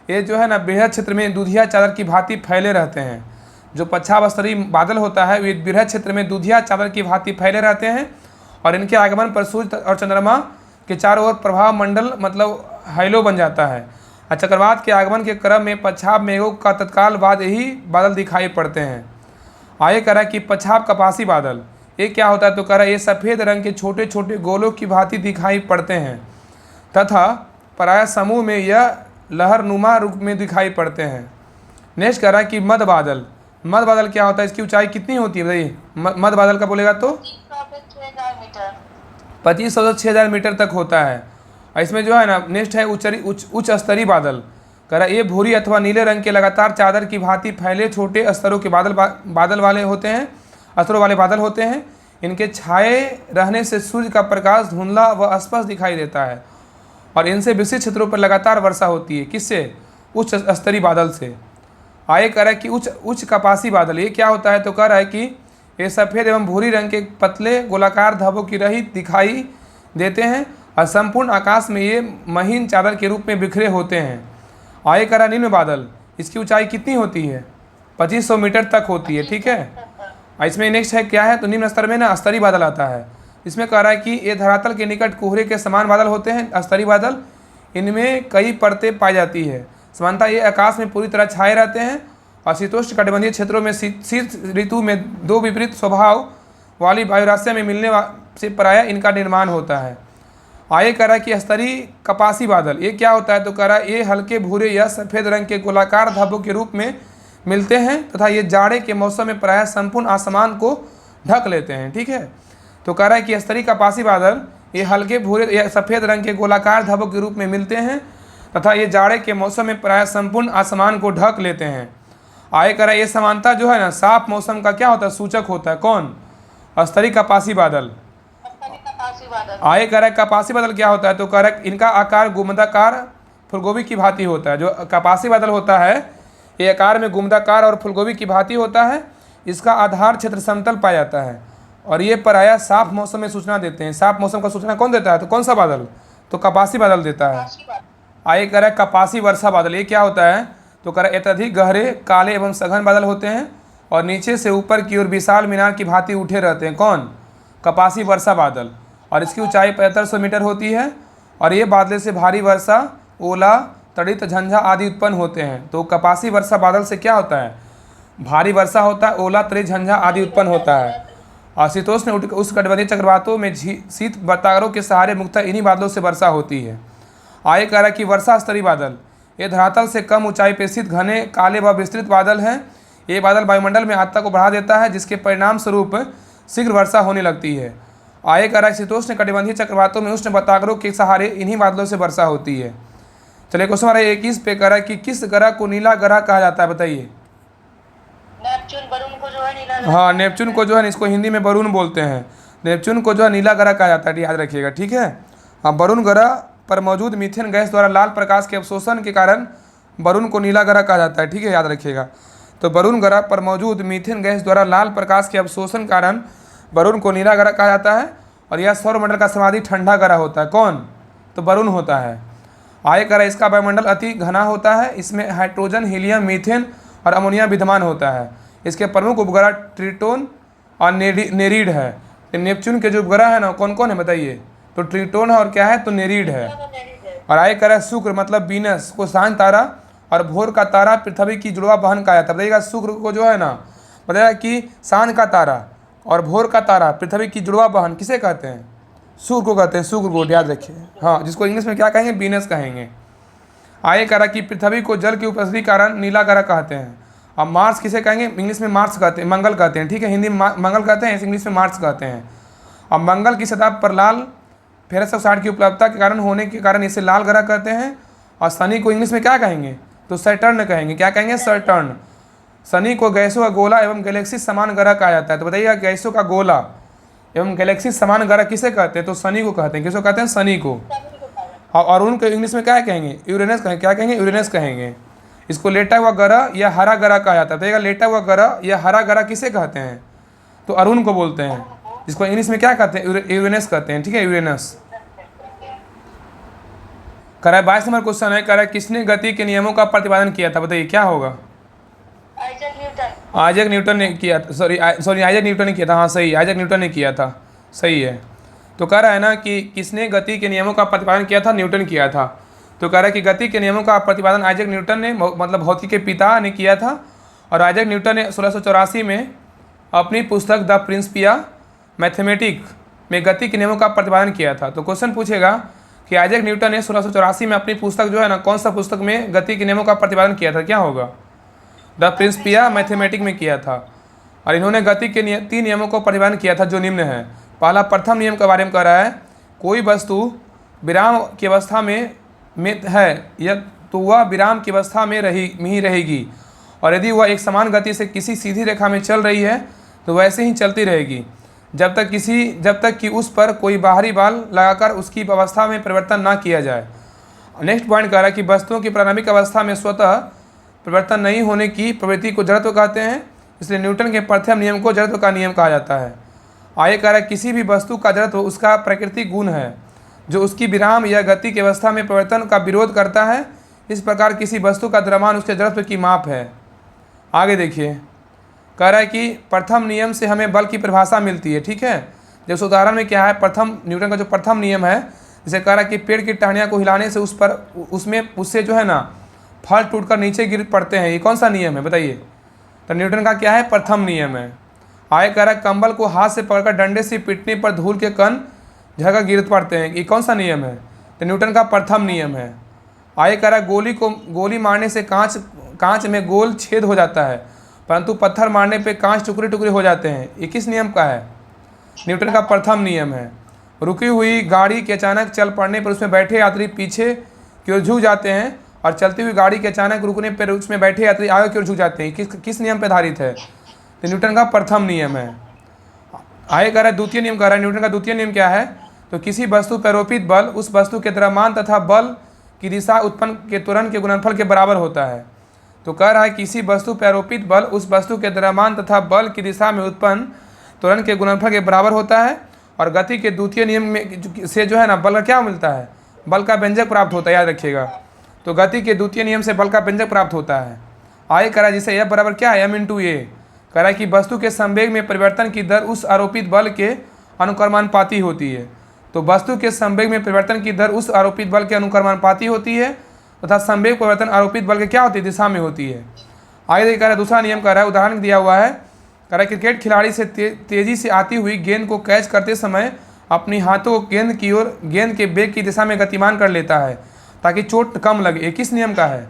[SPEAKER 1] ये जो है ना बृहद क्षेत्र में दूधिया चादर की भांति फैले रहते हैं। जो पच्छाद स्तरीय बादल होता है वे बृहद क्षेत्र में दूधिया चादर की भांति फैले रहते हैं, और इनके आगमन पर सूर्य और चंद्रमा के चारों ओर प्रभाव मंडल मतलब हैलो बन जाता है। और चक्रवात के आगमन के क्रम में पच्छाद मेघों का तत्काल बाद यही बादल दिखाई पड़ते हैं। आगे कह रहा है कि पच्छाद कपासी बादल, ये क्या होता है, तो कह रहा है ये सफ़ेद रंग के छोटे छोटे गोलों की भांति दिखाई पड़ते हैं तथा प्रायः समूह में यह लहरनुमा रूप में दिखाई पड़ते हैं। नेक्स्ट कह रहा है कि मध बादल, मध बादल क्या होता है, इसकी ऊंचाई कितनी होती है बताइए। मध बादल का बोलेगा तो
[SPEAKER 2] 6,000 मीटर।
[SPEAKER 1] 2500 से 6,000 मीटर तक होता है। और इसमें जो है ना नेक्स्ट है उच्च स्तरीय बादल, कह रहा है ये भूरी अथवा नीले रंग के लगातार चादर की भांति फैले छोटे स्तरों के बादल वाले होते हैं, स्तरों वाले बादल होते हैं। इनके छाए रहने से सूर्य का प्रकाश धुंधला व अस्पष्ट दिखाई देता है, और इनसे विशिष्ट क्षेत्रों पर लगातार वर्षा होती है। किससे? उच्च स्तरीय बादल से। आगे कह रहा है कि उच्च कपासी बादल, ये क्या होता है, तो कह रहा है कि ये सफ़ेद एवं भूरी रंग के पतले गोलाकार धब्बों की रहित दिखाई देते हैं, और संपूर्ण आकाश में ये महीन चादर के रूप में बिखरे होते हैं। आगे कह रहा है निम्न बादल, इसकी ऊंचाई कितनी होती है, 2500 मीटर तक होती है। ठीक है, और इसमें नेक्स्ट है क्या है, तो निम्न स्तर में ना स्तरीय बादल आता है। इसमें कह रहा है कि ये धरातल के निकट कोहरे के समान बादल होते हैं स्तरीय बादल, इनमें कई परतें पाई जाती है। समानता ये आकाश में पूरी तरह छाए रहते हैं, और शीतोष्ण कटिबंधीय क्षेत्रों में शीत ऋतु में दो विपरीत स्वभाव वाली वायुराशियों में मिलने से प्रायः इनका निर्माण होता है। आगे कह रहा है कि स्तरीय कपासी बादल, ये क्या होता है, तो कह रहा है ये हल्के भूरे या सफ़ेद रंग के गोलाकार धब्बों के रूप में मिलते हैं तथा ये जाड़े के मौसम में प्रायः संपूर्ण आसमान को ढक लेते हैं। ठीक है, तो कह रहा है कि स्तरीय कपासी बादल ये हल्के भूरे या सफ़ेद रंग के गोलाकार धब्बों के रूप में मिलते हैं तथा ये जाड़े के मौसम में प्रायः संपूर्ण आसमान को ढक लेते हैं। आगे कह रहा है ये समानता जो है ना साफ मौसम का क्या होता है, सूचक होता है। कौन? स्तरीय कपासी बादल। आगे कह रहा है कपासी बादल क्या होता है, तो कह रहा है इनका आकार गुम्बदाकार फूलगोभी की भांति होता है। जो कपासी बादल होता है ये आकार में गुम्बदाकार और फूलगोभी की भांति होता है। इसका आधार क्षेत्र समतल पाया जाता है, और ये प्रायः साफ मौसम में सूचना देते हैं। साफ मौसम का सूचना कौन देता है, तो कौन सा बादल, तो कपासी बादल देता है। आगे कह रहा है कपासी वर्षा बादल, ये क्या होता है, तो कह रहा है अत्यधिक गहरे काले एवं सघन बादल होते हैं, और नीचे से ऊपर की ओर विशाल मीनार की भांति उठे रहते हैं। कौन? कपासी वर्षा बादल, और इसकी ऊंचाई 7500 मीटर होती है, और ये बादल से भारी वर्षा, ओला, तड़ित, झंझा आदि उत्पन्न होते हैं। तो कपासी वर्षा बादल से क्या होता है, भारी वर्षा होता है, ओला, तड़ित, झंझा आदि उत्पन्न होता है। और शीतोष्ण उष्णकटिबंधीय चक्रवातों में शीत बटारों के सहारे मुख्यतः इन्हीं बादलों से वर्षा होती है। आगे कह रहा है कि वर्षा स्तरीय बादल, ये धरातल से कम ऊंचाई पे स्थित घने काले व विस्तृत बादल हैं। ये बादल वायुमंडल में आर्द्रता को बढ़ा देता है, जिसके परिणाम स्वरूप शीघ्र वर्षा होने लगती है। आगे कह रहा है शीतोष्ण कटिबंधीय चक्रवातों में उष्ण बटारों के सहारे इन्हीं बादलों से वर्षा होती है। चलिए क्वेश्चन हमारा 21 पे कह रहा है कि किस ग्रह को नीला ग्रह कहा जाता है, बताइए।
[SPEAKER 2] नेपच्यून, वरुण को जो है नीला।
[SPEAKER 1] हाँ, नेपच्यून को जो है इसको हिंदी में वरुण बोलते हैं। नेपच्यून को जो है नीला ग्रह कहा जाता है, याद रखिएगा। ठीक है, हाँ, वरुण ग्रह पर मौजूद मीथेन गैस द्वारा लाल प्रकाश के अवशोषण के कारण वरुण को नीला ग्रह कहा जाता है। ठीक है, याद रखिएगा। तो वरुण ग्रह पर मौजूद मीथेन गैस द्वारा लाल प्रकाश के अवशोषण के कारण वरुण को नीला ग्रह कहा जाता है, और यह सौरमंडल का सर्वाधिक ठंडा ग्रह होता है। कौन? तो वरुण होता है। आगे कह रहा है इसका वायुमंडल अति घना होता है, इसमें हाइड्रोजन, हीलियम, मीथेन और अमोनिया विद्यमान होता है। इसके प्रमुख उपग्रह ट्रिटोन और नेरीड है। नेपच्यून के जो उपग्रह है ना कौन कौन है बताइए, तो ट्रिटोन है और क्या है, तो नेरीड है। और आगे कह रहा है शुक्र मतलब वीनस को सांझ तारा और भोर का तारा पृथ्वी की जुड़वा बहन कहा जाता है। बताइएगा शुक्र को जो है ना बताइएगा कि सांझ का तारा और भोर का तारा पृथ्वी की जुड़वा बहन किसे कहते हैं, शुक्र को कहते हैं। शुक्र को याद रखिए, हाँ, जिसको इंग्लिश में क्या कहेंगे, वीनस कहेंगे। आगे कह रहा कि पृथ्वी को जल की उपस्थिति कारण नीला ग्रह कहते हैं। अब मार्स किसे कहेंगे, इंग्लिश में मार्स कहते हैं, मंगल कहते हैं। ठीक है, हिंदी में मंगल कहते हैं, इंग्लिश में मार्स कहते हैं। अब मंगल की सतह पर लाल फेरस ऑक्साइड की उपलब्धता के कारण होने के कारण इसे लाल ग्रह कहते हैं। और शनि को इंग्लिश में क्या कहेंगे, तो सैटर्न कहेंगे। क्या कहेंगे, सैटर्न। शनि को गैसों का गोला एवं गैलेक्सी समान ग्रह कहा जाता है। तो बताइएगा गैसों का गोला एवं गैलेक्सी समान ग्रह किसे कहते हैं? तो शनि को कहते हैं। किसको कहते हैं? शनि को।
[SPEAKER 2] सभी को पाया।
[SPEAKER 1] और उनको इंग्लिश में क्या कहेंगे? यूरेनस कहेंगे। क्या कहेंगे? यूरेनस कहेंगे। इसको लेटा हुआ ग्रह या हरा ग्रह कहा जाता है। तो लेटा हुआ ग्रह या हरा ग्रह किसे कहते हैं? तो अरुण को बोलते हैं। इसको इंग्लिश में क्या कहते हैं? यूरेनस कहते हैं। ठीक है, यूरेनस। कह रहा है 22 नंबर क्वेश्चन है, कह रहा है किसने गति के नियमों का प्रतिपादन किया था? बताइए क्या होगा?
[SPEAKER 2] Isaac Newton.
[SPEAKER 1] आइजैक न्यूटन ने किया था। सॉरी आइजैक न्यूटन ने किया था। हाँ सही, आइजैक न्यूटन ने किया था। सही है। तो कह रहा है ना कि किसने गति के नियमों का प्रतिपादन किया था? न्यूटन किया था। तो कह रहा है कि गति के नियमों का प्रतिपादन आइजैक न्यूटन ने, मतलब भौतिकी के पिता ने किया था। और आइजैक न्यूटन ने 1684 में अपनी पुस्तक द प्रिंसिपिया मैथमेटिक में गति के नियमों का प्रतिपादन किया था। तो क्वेश्चन पूछेगा कि आइजैक न्यूटन ने 1684 में अपनी पुस्तक जो है ना, कौन सा पुस्तक में गति के नियमों का प्रतिपादन किया था? क्या होगा? द प्रिंसिपिया मैथमेटिक में किया था। और इन्होंने गति के 3 नियमों को प्रतिपादन किया था जो निम्न है। पहला, प्रथम नियम के बारे में कह रहा है, कोई वस्तु विराम की अवस्था में है या तो वह विराम की अवस्था में ही रहेगी, और यदि वह एक समान गति से किसी सीधी रेखा में चल रही है तो वैसे ही चलती रहेगी जब तक कि उस पर कोई बाहरी बल लगाकर उसकी अवस्था में परिवर्तन ना किया जाए। नेक्स्ट पॉइंट कह रहा है कि वस्तुओं की प्रारंभिक अवस्था में स्वतः परिवर्तन नहीं होने की प्रवृत्ति को जड़त्व कहते हैं, इसलिए न्यूटन के प्रथम नियम को जड़त्व का नियम कहा जाता है। आगे कह रहा है किसी भी वस्तु का जड़त्व उसका प्राकृतिक गुण है जो उसकी विराम या गति की अवस्था में परिवर्तन का विरोध करता है। इस प्रकार किसी वस्तु का द्रव्यमान उसके जड़त्व की माप है। आगे देखिए, कह रहा है कि प्रथम नियम से हमें बल की परिभाषा मिलती है। ठीक है, जैसे उदाहरण में क्या है, प्रथम न्यूटन का जो प्रथम नियम है, जैसे कह रहा है कि पेड़ की टहनियाँ को हिलाने से उससे जो है ना फल टूटकर नीचे गिर पड़ते हैं। ये कौन सा नियम है बताइए? तो न्यूटन का क्या है? प्रथम नियम है। आगे कह रहा है कंबल को हाथ से पकड़कर डंडे से पीटने पर धूल के कण झड़कर गिर पड़ते हैं। ये कौन सा नियम है? तो न्यूटन का प्रथम नियम है। आगे कह रहा है गोली मारने से कांच में गोल छेद हो जाता है, परंतु पत्थर मारने पे कांच टुकड़े टुकड़े हो जाते हैं। ये किस नियम का है? न्यूटन का प्रथम नियम है। रुकी हुई गाड़ी के अचानक चल पड़ने पर उसमें बैठे यात्री पीछे की ओर झुक जाते हैं, और चलती हुई गाड़ी के अचानक रुकने पर उसमें बैठे यात्री आगे की ओर झुक जाते हैं। किस नियम पर आधारित है? तो न्यूटन का प्रथम नियम है। आगे कह रहा है द्वितीय नियम कह रहा है, न्यूटन का द्वितीय नियम क्या है? तो किसी वस्तु पर आरोपित बल उस वस्तु के द्रव्यमान तथा बल की दिशा उत्पन्न के त्वरण के गुणनफल के बराबर होता है। तो कह रहा है किसी वस्तु पर आरोपित बल उस वस्तु के द्रव्यमान तथा बल की दिशा में उत्पन्न त्वरण के गुणनफल के बराबर होता है। और गति के द्वितीय नियम में से जो है ना बल का क्या मिलता है? बल का व्यंजक प्राप्त होता है, याद रखिएगा। तो गति के द्वितीय नियम से बल का व्यंजक प्राप्त होता है। आगे कह रहा है जिसे यह बराबर क्या है? m×a। कह रहा है कि वस्तु के संवेग में परिवर्तन की दर उस आरोपित बल के अनुक्रमानुपाती होती है। तो वस्तु के संवेग में परिवर्तन की दर उस आरोपित बल के अनुक्रमानुपाती होती है तथा संवेग परिवर्तन आरोपित बल के क्या होती है? दिशा में होती है। आगे देखिए कह रहा है दूसरा नियम कह रहा है, उदाहरण दिया हुआ है, कह रहा है क्रिकेट खिलाड़ी से तेजी से आती हुई गेंद को कैच करते समय अपनी हाथों को गेंद के बेग की दिशा में गतिमान कर लेता है ताकि चोट कम लगे। ये किस नियम का है?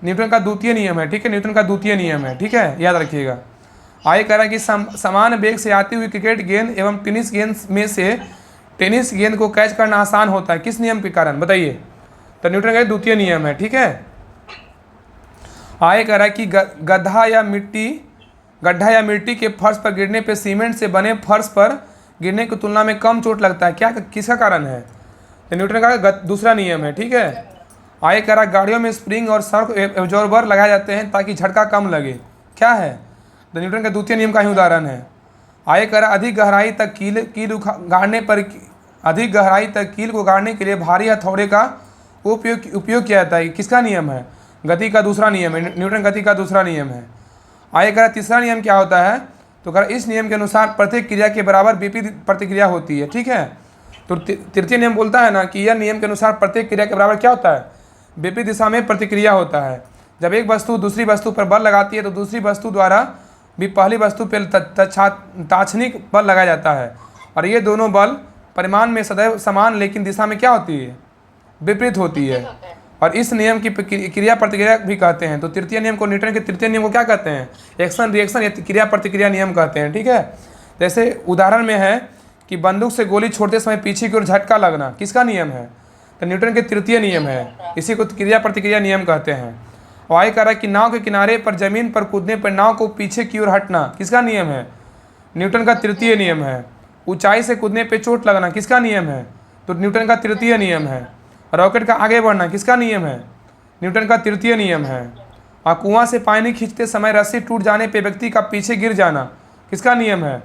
[SPEAKER 1] न्यूटन का द्वितीय नियम है। ठीक है, न्यूटन का द्वितीय नियम है। ठीक है, याद रखिएगा। आगे कह रहा है कि समान वेग से आती हुई क्रिकेट गेंद एवं टेनिस गेंद में से टेनिस गेंद को कैच करना आसान होता है। किस नियम के कारण बताइए? तो न्यूटन का द्वितीय नियम है। ठीक है। आगे कह रहा है कि गड्ढा या मिट्टी के फर्श पर गिरने पर सीमेंट से बने फर्श पर गिरने की तुलना में कम चोट लगता है। क्या किसका कारण है? तो न्यूटन का दूसरा नियम है। ठीक है। आगे कह रहा है गाड़ियों में स्प्रिंग और शॉक एब्जॉर्बर लगाए जाते हैं ताकि झटका कम लगे। क्या है? तो न्यूटन का द्वितीय नियम का ही उदाहरण है। आगे कह रहा है अधिक गहराई तक कील को गाड़ने के लिए भारी हथौड़े का उपयोग किया जाता है। किसका नियम है? गति का दूसरा नियम है। न्यूटन गति का दूसरा नियम है। आगे कह रहा है तीसरा नियम क्या होता है? तो कह रहा है इस नियम के अनुसार प्रत्येक क्रिया के बराबर विपरीत प्रतिक्रिया होती है। ठीक है। तो तृतीय नियम बोलता है ना कि यह नियम के अनुसार प्रत्येक क्रिया के बराबर क्या होता है? विपरीत दिशा में प्रतिक्रिया होता है। जब एक वस्तु दूसरी वस्तु पर बल लगाती है तो दूसरी वस्तु द्वारा भी पहली वस्तु पर तात्क्षणिक बल लगाया जाता है, और ये दोनों बल परिमाण में सदैव समान लेकिन दिशा में क्या होती है? विपरीत होती है। और इस नियम की क्रिया प्रतिक्रिया भी कहते हैं। तो तृतीय नियम को, न्यूटन के तृतीय नियम को क्या कहते हैं? एक्शन रिएक्शन या क्रिया प्रतिक्रिया नियम कहते हैं। ठीक है। जैसे उदाहरण में है कि बंदूक से गोली छोड़ते समय पीछे की ओर झटका लगना। किसका नियम है? तो न्यूटन के तृतीय नियम है। इसी को क्रिया प्रतिक्रिया नियम कहते हैं। और आगे कह रहा है कि नाव के किनारे पर जमीन पर कूदने पर नाव को पीछे की ओर हटना किसका नियम है? न्यूटन का तृतीय नियम है। ऊंचाई से कूदने पे चोट लगना किसका नियम है? तो न्यूटन का तृतीय नियम है। रॉकेट का आगे बढ़ना किसका नियम है? न्यूटन का तृतीय नियम है। और कुआं से पानी खींचते समय रस्सी टूट जाने पे व्यक्ति का पीछे गिर जाना किसका नियम है?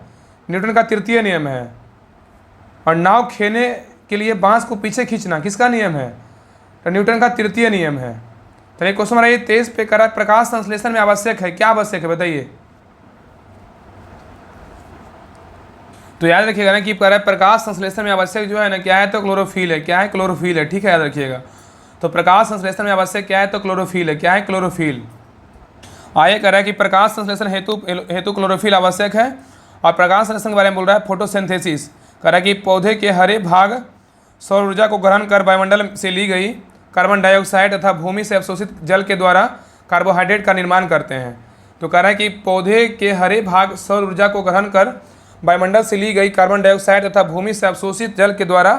[SPEAKER 1] न्यूटन का तृतीय नियम है। और नाव खेने के लिए बांस को पीछे खींचना किसका नियम है? तो न्यूटन का तृतीय नियम है। चलिए क्वेश्चन नंबर 23 पे करा, प्रकाश संश्लेषण में आवश्यक है, क्या आवश्यक है बताइए? तो याद रखिएगा ना कि प्रकाश संश्लेषण में आवश्यक जो है ना क्या है? तो क्लोरोफिल है। क्या है? क्लोरोफिल है। ठीक है, याद रखिएगा। तो प्रकाश संश्लेषण में आवश्यक क्या है? तो क्लोरोफिल है। क्या है? क्लोरोफिल। आगे कह रहा है कि प्रकाश संश्लेषण हेतु क्लोरोफिल आवश्यक है। और प्रकाश संश्लेषण के बारे में बोल रहा है फोटोसिंथेसिस। कह रहा है कि पौधे के हरे भाग सौर ऊर्जा को ग्रहण कर वायुमंडल से ली गई कार्बन डाइऑक्साइड तथा भूमि से अवशोषित जल के द्वारा कार्बोहाइड्रेट का निर्माण करते हैं। तो कह रहा है कि पौधे के हरे भाग सौर ऊर्जा को ग्रहण कर वायुमंडल से ली गई कार्बन डाइऑक्साइड तथा भूमि से अवशोषित जल के द्वारा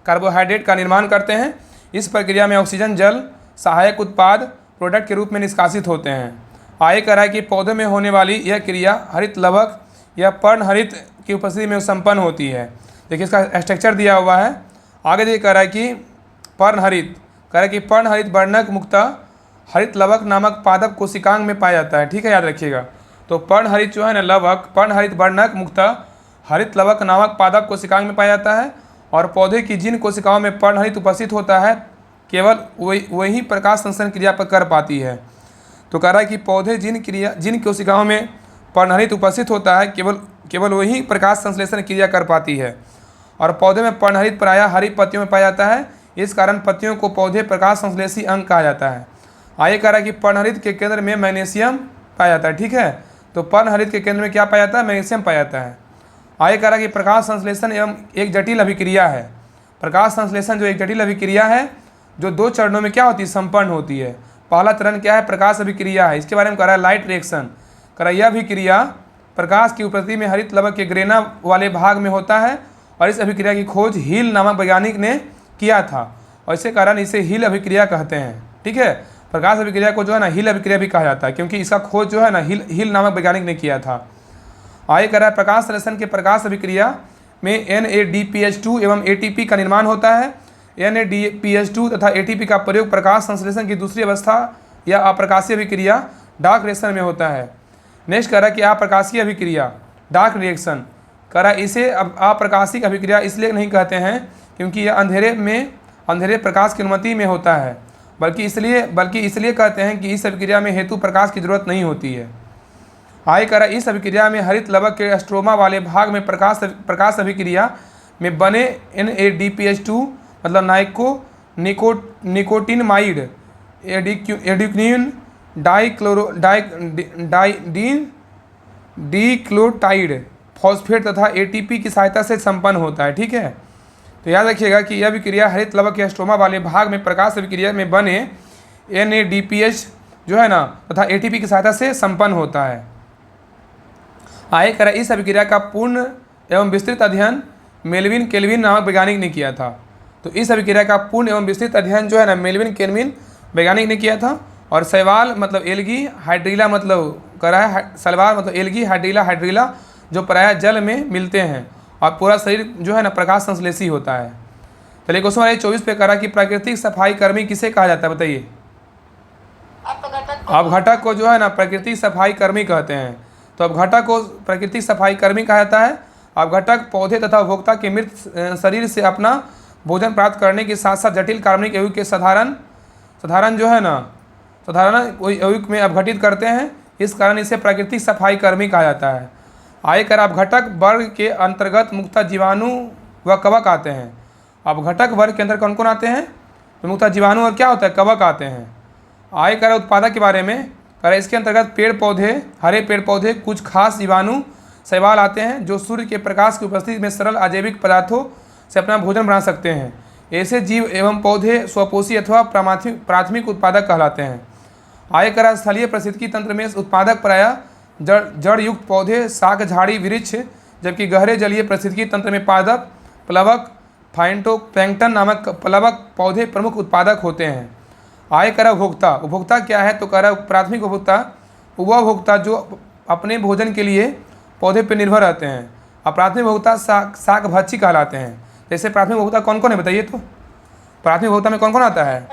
[SPEAKER 1] कार्बोहाइड्रेट का निर्माण करते हैं। इस प्रक्रिया में ऑक्सीजन जल सहायक उत्पाद प्रोडक्ट के रूप में निष्कासित होते हैं। आगे कह रहा है कि पौधे में होने वाली यह क्रिया हरित लवक या पर्णहरित की उपस्थिति में संपन्न होती है। देखिए इसका स्ट्रक्चर दिया हुआ है। आगे देखिए कह रहा है कि पर्णहरित, कह रहा है कि पर्णहरित वर्णक मुक्तः हरित लवक नामक पादप कोशिकांग में पाया जाता है। ठीक है, याद रखिएगा। तो पर्णहरित जो है ना लवक, पर्णहरित वर्णक मुक्तः हरित लवक नामक पादप कोशिकांग में पाया जाता है। और पौधे की जिन कोशिकाओं में पर्णहरित उपस्थित होता है केवल वही प्रकाश संश्लेषण क्रिया पर कर पाती है। तो कह रहा है कि पौधे जिन कोशिकाओं में पर्णहरित उपस्थित होता है केवल वही प्रकाश संश्लेषण क्रिया कर पाती है। और पौधे में पर्णहरित प्रायः हरी पत्तियों में पाया जाता है। इस कारण पत्तियों को पौधे प्रकाश संश्लेषी अंग कहा जाता है। आगे कह रहा है कि पर्णहरित के केंद्र में मैग्नीशियम पाया जाता है। ठीक है, तो पर्णहरित के केंद्र में क्या पाया जाता है? मैग्नीशियम पाया जाता है। आगे कह रहा है कि प्रकाश संश्लेषण एवं एक जटिल अभिक्रिया है। प्रकाश संश्लेषण जो एक जटिल अभिक्रिया है जो 2 चरणों में क्या होती है? संपन्न होती है। पहला चरण क्या है? प्रकाश अभिक्रिया है। इसके बारे में कह रहा है लाइट रिएक्शन। कह रहा है यह अभिक्रिया प्रकाश की उपस्थिति में हरित लवक के ग्रेना वाले भाग में होता है। और इस अभिक्रिया की खोज हील नामक वैज्ञानिक ने किया था और इसी कारण इसे हील अभिक्रिया कहते हैं। ठीक है, प्रकाश अभिक्रिया को जो है ना हील अभिक्रिया भी कहा जाता है क्योंकि इसका खोज जो है ना हील नामक वैज्ञानिक ने किया था। आगे कह रहा है प्रकाश संश्लेषण के प्रकाश अभिक्रिया में NADPH2 एवं ATP का निर्माण होता है। NADPH2 तथा ATP का प्रयोग प्रकाश संश्लेषण की दूसरी अवस्था या अप्रकाशीय अभिक्रिया डार्क रिएक्शन में होता है। नेक्स्ट कह रहा है कि अप्रकाशीय अभिक्रिया डार्क रिएक्शन। कह रहा है इसे अप्रकाशिक अभिक्रिया इसलिए नहीं कहते हैं क्योंकि यह अंधेरे प्रकाश की अनुमति में होता है, बल्कि इसलिए कहते हैं कि इस अभिक्रिया में हेतु प्रकाश की जरूरत नहीं होती है। आगे कह रहा है इस अभिक्रिया में हरित लवक के स्ट्रोमा वाले भाग में प्रकाश अभिक्रिया में बने NADPH2 मतलब निकोटिनमाइड एड्यूक्निन डिक्लोटाइड फॉस्फेट तथा ATP की सहायता से संपन्न होता है। ठीक है, तो याद रखिएगा कि यह अभिक्रिया हरित लवक के स्ट्रोमा वाले भाग में प्रकाश अभिक्रिया में बने NADPH जो है ना तथा ATP की सहायता से संपन्न होता है। आगे कह रहा है इस अभिक्रिया का पूर्ण एवं विस्तृत अध्ययन मेल्विन केल्विन नामक वैज्ञानिक ने किया था। तो इस अभिक्रिया का पूर्ण एवं विस्तृत अध्ययन जो है ना मेल्विन केल्विन वैज्ञानिक ने किया था। और शैवाल मतलब एल्गी, हाइड्रीला मतलब कह रहा है शैवाल मतलब एल्गी, हाइड्रीला जो प्रायः जल में मिलते हैं और पूरा शरीर जो है ना प्रकाश संश्लेषी होता है। चलिए क्वेश्चन नंबर 24 पे कह रहा है कि प्राकृतिक सफाई कर्मी किसे कहा जाता है बताइए? अपघटक को जो है ना प्राकृतिक सफाई कर्मी कहते हैं। तो अपघटक को प्राकृतिक सफाई कर्मी कहा जाता है। अपघटक पौधे तथा उपभोक्ता के मृत शरीर से अपना भोजन प्राप्त करने के साथ साथ जटिल कार्बनिक यौगिक के साधारण जो है ना साधारण यौगिक में अपघटित करते हैं। इस कारण इसे प्राकृतिक सफाई कर्मी कहा जाता है। आयकर अपघटक वर्ग के अंतर्गत मुख्यतः जीवाणु व कवक आते हैं। अपघटक वर्ग के अंदर कौन कौन आते हैं? तो मुख्यतः जीवाणु और क्या होता है? कवक आते हैं। आयकर उत्पादक के बारे में करें इसके अंतर्गत पेड़ पौधे, हरे पेड़ पौधे, कुछ खास जीवाणु शैवाल आते हैं जो सूर्य के प्रकाश की उपस्थिति में सरल अजैविक पदार्थों से अपना भोजन बना सकते हैं। ऐसे जीव एवं पौधे स्वपोषी अथवा प्राथमिक उत्पादक कहलाते हैं। आयकर स्थलीय पारिस्थितिकी तंत्र में उत्पादक प्रायः जड़ युक्त पौधे, शाक, झाड़ी, वृक्ष, जबकि गहरे जलीय पारिस्थितिकी तंत्र में पादप, प्लवक, फाइटोप्लैंक्टन नामक प्लवक पौधे प्रमुख उत्पादक होते हैं। आय कह रहा उपभोक्ता, उपभोक्ता क्या है तो कह रहा प्राथमिक उपभोक्ता वह उपभोक्ता जो अपने भोजन के लिए पौधे पर निर्भर रहते हैं। और प्राथमिक उपभोक्ता शाक भक्षी कहलाते हैं। जैसे प्राथमिक उपभोक्ता कौन कौन है बताइए तो? प्राथमिक उपभोक्ता में कौन कौन आता है?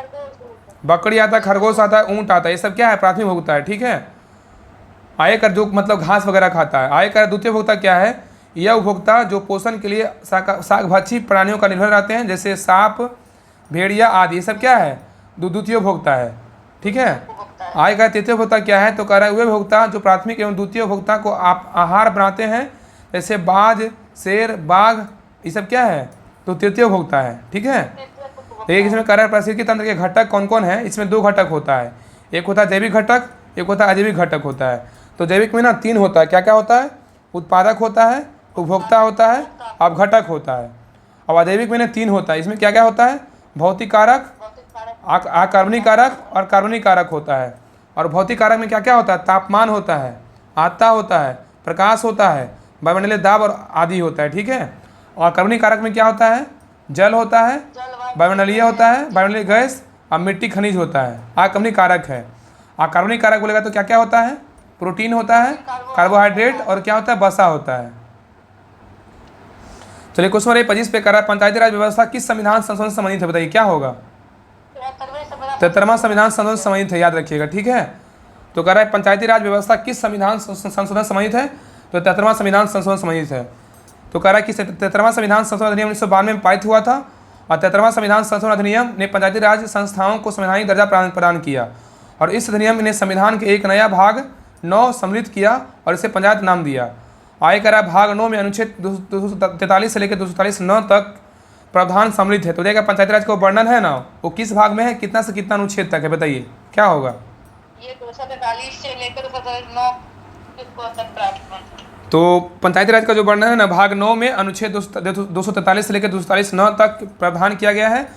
[SPEAKER 1] बकरी आता है, खरगोश आता है, ऊँट आता है, ये सब क्या है? प्राथमिक उपभोक्ता है। ठीक है। आयकर जो मतलब घास वगैरह खाता है। आयकर द्वितीय उपभोक्ता क्या है? यह उपभोक्ता जो पोषण के लिए शाकभाजी प्राणियों का निर्भर रहते हैं, जैसे सांप, भेड़िया आदि, ये सब क्या है? द्वितीय उपभोक्ता है। ठीक है। आयकर तृतीय उपभोक्ता क्या है तो कह रहा है वे उपभोक्ता जो प्राथमिक एवं द्वितीय उपभोक्ता को आप आहार बनाते हैं, जैसे बाज, शेर, बाघ, ये सब क्या है? तो तृतीय उपभोक्ता है। ठीक है। एक इसमें कह रहा है पारिस्थितिकी तंत्र के घटक कौन कौन है? इसमें दो घटक होता है, एक होता है जैविक घटक, एक होता है अजैविक घटक होता है। तो जैविक में ना 3 होता है। क्या क्या होता है? उत्पादक होता है, उपभोक्ता होता है, अपघटक होता है। और अजैविक में ना 3 होता है। इसमें क्या क्या होता है? भौतिक कारक, अकार्बनिक कारक और कार्बनिक कारक होता है। और भौतिक कारक में क्या क्या होता है? तापमान होता है, आर्द्रता होता है, प्रकाश होता है, वायुमंडलीय दाब और आदि होता है। ठीक है। और कार्बनिक कारक में क्या होता है? जल होता है, वायुमंडलीय होता है, वायुमंडलीय गैस और मिट्टी खनिज होता है। अकार्बनिक कारक है। अकार्बनिक कारक बोलेगा तो क्या क्या होता है? प्रोटीन होता है, कार्बोहाइड्रेट और क्या होता है? वसा होता है। चलिए क्वेश्चन नंबर 25 पे कर रहा है पंचायती राज व्यवस्था किस संविधान संशोधन से संबंधित है? बताइए क्या होगा? 73वां संविधान संशोधन से संबंधित है, याद रखिएगा। ठीक है। तो कह रहा है पंचायती राज व्यवस्था किस संविधान संशोधन से संबंधित है? तो 73वां संविधान संशोधन संबंधित है। तो कह रहा है कि 73वां संविधान संशोधन अधिनियम 1992 में पारित हुआ था और 73वां संविधान संशोधन अधिनियम ने पंचायती राज संस्थाओं को संवैधानिक दर्जा प्रदान किया। और इस अधिनियम ने संविधान के एक नया भाग 9 सम्मिलित किया और इसे पंचायत नाम दिया। आय कह रहा है भाग 9 में अनुच्छेद 243 से लेकर 243 9 तक प्रावधान सम्मिलित है। तो देखिए पंचायती राज का वर्णन है ना, वो किस भाग में है, कितना से कितना अनुच्छेद तक है? बताइए क्या होगा?
[SPEAKER 2] ये 243 से लेकर 209 तक प्रावधान।
[SPEAKER 1] तो पंचायती राज का जो वर्णन है ना, भाग 9 में अनुच्छेद 243 से लेकर 243 9 तक प्रावधान किया गया है।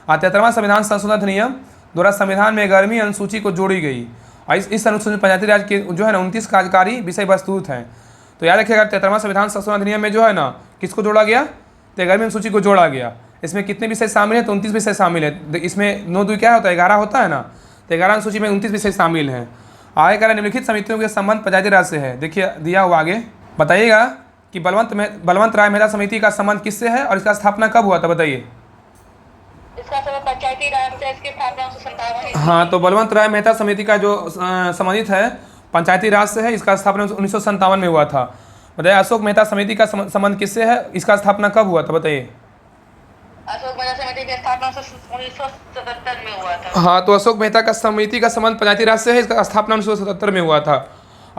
[SPEAKER 1] और 73वां संविधान संशोधन अधिनियम द्वारा संविधान में 11वीं अनुसूची को जोड़ी गई। और इस अनुसूची में पंचायती राज के जो है ना 29 कार्यकारी विषय वस्तु हैं। तो याद रखिएगा 73वां संविधान संशोधन अधिनियम में जो है ना किसको जोड़ा गया? तो 11वीं अनुसूची को जोड़ा गया। इसमें कितने विषय शामिल हैं? तो 29 विषय शामिल है। इसमें 9 2 क्या होता है? 11 होता है ना। तो 11 अनुसूची में 29 विषय शामिल हैं। आगे कह रहा निम्नलिखित समितियों के संबंध पंचायती राज से है। देखिए दिया हुआ आगे, बताइएगा कि बलवंत राय मेहता समिति का संबंध किससे है और इसका स्थापना कब हुआ था? बताइए।
[SPEAKER 2] इसका संबंध पंचायती राज से, इसकी स्थापना 1957।
[SPEAKER 1] हाँ, तो बलवंत राय मेहता समिति का जो संबंधित है पंचायती राज से है, इसका स्थापना 1957 में हुआ था। बताइए अशोक मेहता समिति का संबंध किससे है, इसका स्थापना कब हुआ था? बताइए।
[SPEAKER 2] अशोक मेहता समिति की स्थापना 1977 में हुआ था।
[SPEAKER 1] हाँ, तो अशोक मेहता का समिति का संबंध पंचायती राज से है, इसका स्थापना 1977 में हुआ था।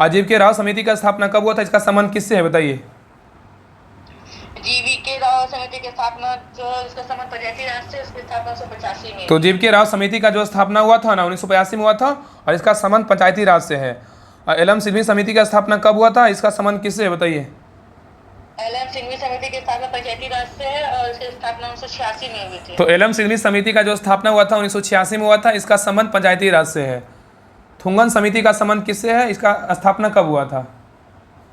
[SPEAKER 1] जीवीके राव समिति का स्थापना कब हुआ था? इसका संबंध किससे है? बताइए।
[SPEAKER 2] जीवीके राव समिति की स्थापना जो इसका संबंध पंचायती राज से, इसकी स्थापना 1985 में।
[SPEAKER 1] तो जीवीके राव समिति का जो स्थापना हुआ था ना 1985 में हुआ था और इसका संबंध पंचायती राज से है। एलएम सिंघवी समिति का स्थापना कब हुआ था? इसका संबंध किससे है? बताइए।
[SPEAKER 2] एलएम सिंघवी समिति की स्थापना पंचायती राज से है और इसकी स्थापना 1986 में हुई थी।
[SPEAKER 1] तो एलएम सिंघवी समिति का जो स्थापना हुआ था 1986 में हुआ था, इसका संबंध पंचायती राज से है। थुंगन समिति का संबंध किससे है? इसका स्थापना कब हुआ था?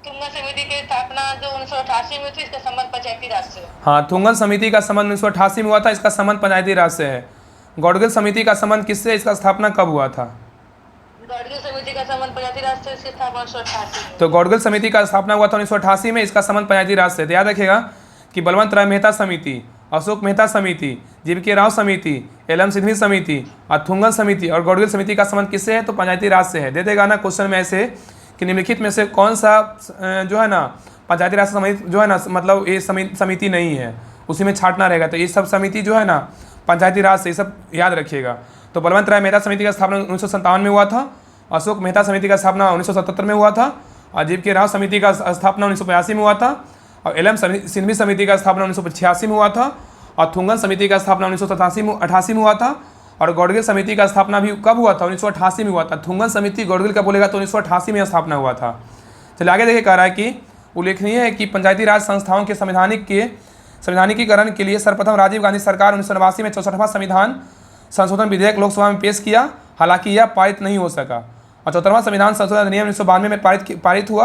[SPEAKER 2] थुंगन समिति की स्थापना जो 1988 में हुई थी, इसका संबंध पंचायती राज से।
[SPEAKER 1] हाँ, थुंगन समिति का संबंध 1988 में हुआ था, इसका संबंध पंचायती राज से है। गौडगिल समिति का संबंध किससे है? इसका स्थापना कब हुआ था?
[SPEAKER 2] गौडगिल समिति का संबंध पंचायती राज से, इसकी स्थापना 1988 में।
[SPEAKER 1] तो गौडगिल समिति का स्थापना हुआ था 1988 में, इसका संबंध पंचायती राज से। तो याद रखिएगा कि बलवंत राय मेहता समिति, अशोक मेहता समिति, जीवीके राव समिति, एलएम सिंघवी समिति और थुंगन समिति और गौडगिल समिति का संबंध किससे है? तो पंचायती राज से है। दे देगा ना क्वेश्चन में ऐसे कि निम्नलिखित में से कौन सा जो है ना पंचायती राज से संबंधित जो है ना मतलब ये समिति नहीं है, उसी में छांटना रहेगा। तो ये सब समिति जो है ना पंचायती राज से, ये सब याद रखिएगा। तो बलवंत राय मेहता समिति का स्थापना 1957 में हुआ था, अशोक मेहता समिति का स्थापना 1977 में हुआ था, और जीवीके राव समिति का स्थापना 1985 में हुआ था, और एलएम सिंघवी समिति का स्थापना 1986 में हुआ था, और थुंगन समिति का स्थापना 1988 में हुआ था, और गौडगिल समिति का स्थापना भी कब हुआ था? 1988 में हुआ था। थुंगन समिति गौडगिल का बोलेगा तो 1988 में स्थापना हुआ था। चलिए आगे देखिए, कह रहा है कि उल्लेखनीय है कि पंचायती राज संस्थाओं के संवैधानिकीकरण के लिए सर्वप्रथम राजीव गांधी सरकार 1989 में 64वां संविधान संशोधन विधेयक लोकसभा में पेश किया, हालांकि यह पारित नहीं हो सका। और 74वां संविधान संशोधन अधिनियम 1992 में पारित हुआ,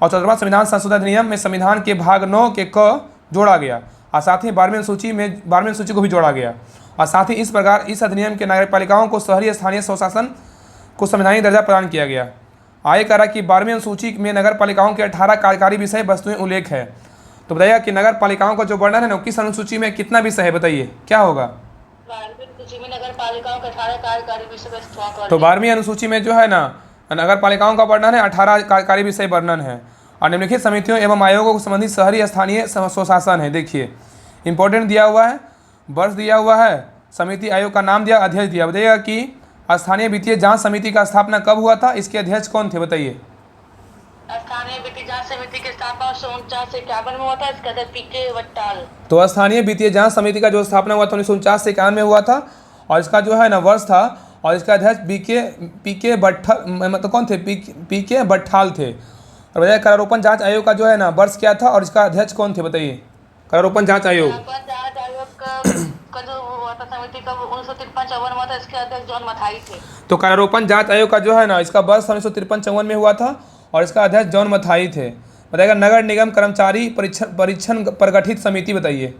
[SPEAKER 1] और 74वां संविधान संशोधन अधिनियम में संविधान के भाग 9 के क जोड़ा गया, और साथ ही 12वीं सूची को भी जोड़ा गया। और साथ ही इस प्रकार इस अधिनियम के नगरपालिकाओं को शहरी स्थानीय स्वशासन को संवैधानिक दर्जा प्रदान किया गया। आगे कह रहा कि 12वीं अनुसूची में नगर पालिकाओं के 18 कार्यकारी विषय वस्तुएं उल्लेख है। तो बताइएगा कि नगर पालिकाओं का जो वर्णन है ना किस अनुसूची में कितना विषय है, बताइए क्या होगा।
[SPEAKER 2] 12वीं अनुसूची में नगर पालिकाओं के 18 कार्यकारी विषय वस्तुओं
[SPEAKER 1] तो 12वीं अनुसूची में जो है ना नगर पालिकाओं का वर्णन है, 18 कार्यकारी विषय वर्णन है। और निम्नलिखित समितियों एवं आयोगों को संबंधित शहरी स्थानीय स्वशासन है। देखिए इंपॉर्टेंट दिया हुआ है, वर्ष दिया हुआ है, समिति आयोग का नाम दिया, अध्यक्ष दिया। बताइएगा कि स्थानीय वित्तीय जांच समिति का स्थापना कब हुआ था, इसके अध्यक्ष कौन थे, बताइए।
[SPEAKER 2] स्थानीय वित्तीय जांच समिति की स्थापना 1949 से 51 में हुआ था, इसका अध्यक्ष पीके बट्टाल।
[SPEAKER 1] तो स्थानीय वित्तीय जांच समिति का जो स्थापना हुआ था 1949 से 51 में हुआ था, और इसका जो है ना वर्ष था, और इसका अध्यक्ष पीके बट्टाल, मतलब कौन थे, पीके बट्टाल थे। और बताइए करारोपण जांच आयोग का जो है ना वर्ष क्या था और इसका अध्यक्ष कौन थे, बताइए। करारोपण जांच आयोग
[SPEAKER 2] का जो हुआ था समिति का 1953-54 में हुआ था, इसके अध्यक्ष जॉन मथाई थे।
[SPEAKER 1] तो करारोपण जांच आयोग का जो है ना इसका वर्ष 1953-54 में हुआ था और इसका अध्यक्ष जॉन मथाई थे। बताइएगा नगर निगम कर्मचारी परीक्षण पर गठित समिति, बताइए।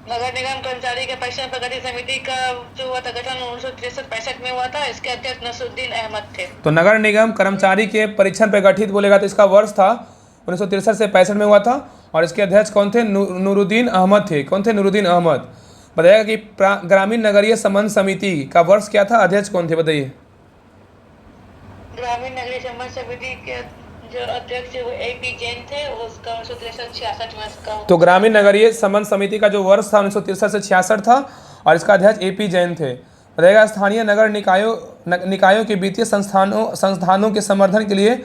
[SPEAKER 2] नगर निगम कर्मचारी के परीक्षण पर गठित समिति का जो हुआ था गठन 1963-65 में हुआ था, इसके अध्यक्ष नसरुद्दीन अहमद थे।
[SPEAKER 1] तो नगर निगम कर्मचारी के परीक्षण पर गठित बोलेगा तो इसका वर्ष था 1963 से 65 में हुआ था, और इसके अध्यक्ष कौन थे, नूरुद्दीन अहमद थे। कौन थे, नूरुद्दीन अहमद। बताइएगा कि ग्रामीण नगरीय संबंध समिति का वर्ष क्या था, अध्यक्ष कौन थे, बताइए।
[SPEAKER 2] ग्रामीण नगरीय संबंध समिति के जो अध्यक्ष वो AP जैन थे, उसका 1963-66 में इसका।
[SPEAKER 1] तो ग्रामीण नगरीय संबंध समिति का जो वर्ष था 1963 से 66 था, और इसका अध्यक्ष AP जैन थे। बताइएगा स्थानीय नगर निकायों के वित्तीय संस्थानों के समर्थन के लिए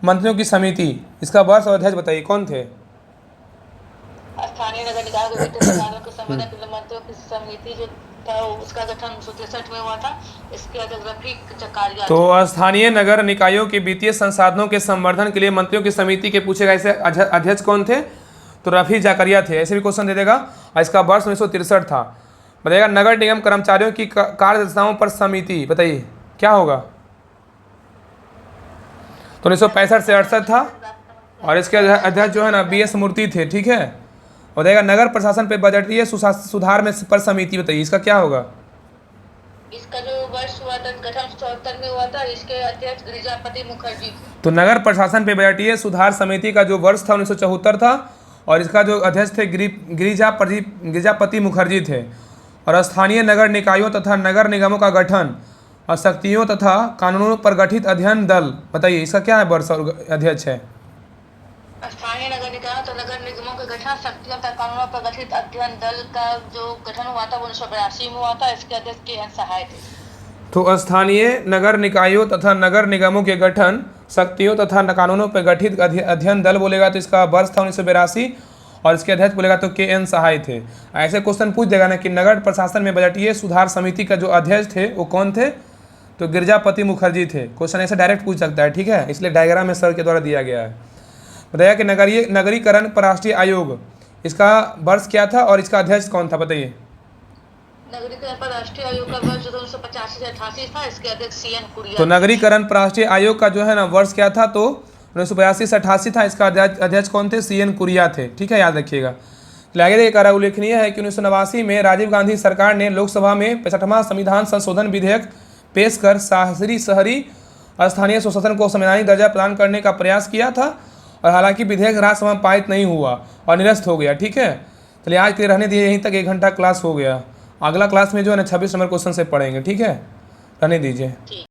[SPEAKER 1] मंत्रियों की समिति, इसका वर्ष और अध्यक्ष बताइए कौन थे।
[SPEAKER 2] स्थानीय नगर निकायों के वित्तीय संस्थानों के समर्थन के लिए मंत्रियों की समिति जो था उसका गठन 1963 में हुआ था, इसके अध्यक्ष रफीक जकारिया।
[SPEAKER 1] तो स्थानीय नगर निकायों के वित्तीय संसाधनों के संवर्धन के लिए मंत्रियों की समिति के पूछेगा ऐसे अध्यक्ष कौन थे, तो रफीक जकारिया थे। ऐसे भी क्वेश्चन दे देगा, और इसका वर्ष 1963 था। बताइएगा नगर निगम कर्मचारियों की कार्यदक्षताओं पर समिति, बताइए क्या होगा। तो 1965 से 68 था, और इसके अध्यक्ष जो है ना BS मूर्ति थे, ठीक है। बताइएगा नगर प्रशासन पे बजटीय सुधार में पर समिति, बताइए इसका क्या होगा।
[SPEAKER 2] इसका जो वर्ष हुआ था गठन 74 में हुआ था, इसके अध्यक्ष गिरिजापति मुखर्जी थे।
[SPEAKER 1] तो नगर प्रशासन पे बजटीय सुधार समिति का जो वर्ष था 1974 था, और इसका जो अध्यक्ष थे गिरिजापति मुखर्जी थे। और स्थानीय नगर निकायों तथा नगर निगमों का गठन और शक्तियों तथा कानूनों पर गठित अध्ययन दल, बताइए इसका क्या है वर्ष और अध्यक्ष है।
[SPEAKER 2] स्थानीय नगर निकायों तो नगर निगमों के गठन शक्तियों तथा कानूनों पर गठित अध्ययन दल का जो गठन हुआ था 1982 में हुआ था, इसके अध्यक्ष KN सहाय थे।
[SPEAKER 1] तो स्थानीय नगर निकायों तथा नगर निगमों के गठन शक्तियों तथा कानूनों पर गठित अध्ययन दल बोलेगा तो इसका वर्ष था 1982, और इसके अध्यक्ष बोलेगा तो KN सहाय थे। ऐसे क्वेश्चन पूछ देगा ना कि नगर प्रशासन में बजटीय सुधार समिति का जो अध्यक्ष थे वो कौन थे, तो गिरिजापति मुखर्जी थे। क्वेश्चन ऐसे डायरेक्ट पूछ सकता है, ठीक है, इसलिए डायग्राम में सर के द्वारा दिया गया है। बताइए कि नगरीकरण पर राष्ट्रीय आयोग, इसका वर्ष क्या था और इसका अध्यक्ष कौन था, बताइए।
[SPEAKER 2] नगरीकरण पर राष्ट्रीय आयोग का वर्ष 1985 से 88 था, इसके अध्यक्ष CN कुरिया।
[SPEAKER 1] तो नगरीकरण पर राष्ट्रीय आयोग का जो है ना वर्ष क्या था, तो 1982 से 88 था, इसका अध्यक्ष कौन थे, CN कुरिया थे, ठीक है, याद रखिएगा। आगे देखिए उल्लेखनीय है कि 1989 में राजीव गांधी सरकार ने लोकसभा में 65वां संविधान संशोधन विधेयक पेश कर शहरी स्थानीय स्वशासन को संवैधानिक दर्जा प्रदान करने का प्रयास किया था, और हालांकि विधेयक राज्यसभा में पारित नहीं हुआ और निरस्त हो गया, ठीक है। चलिए आज के रहने दिए, यहीं तक 1 घंटा क्लास हो गया। अगला क्लास में जो है ना 26 नंबर क्वेश्चन से पढ़ेंगे, ठीक है, रहने दीजिए।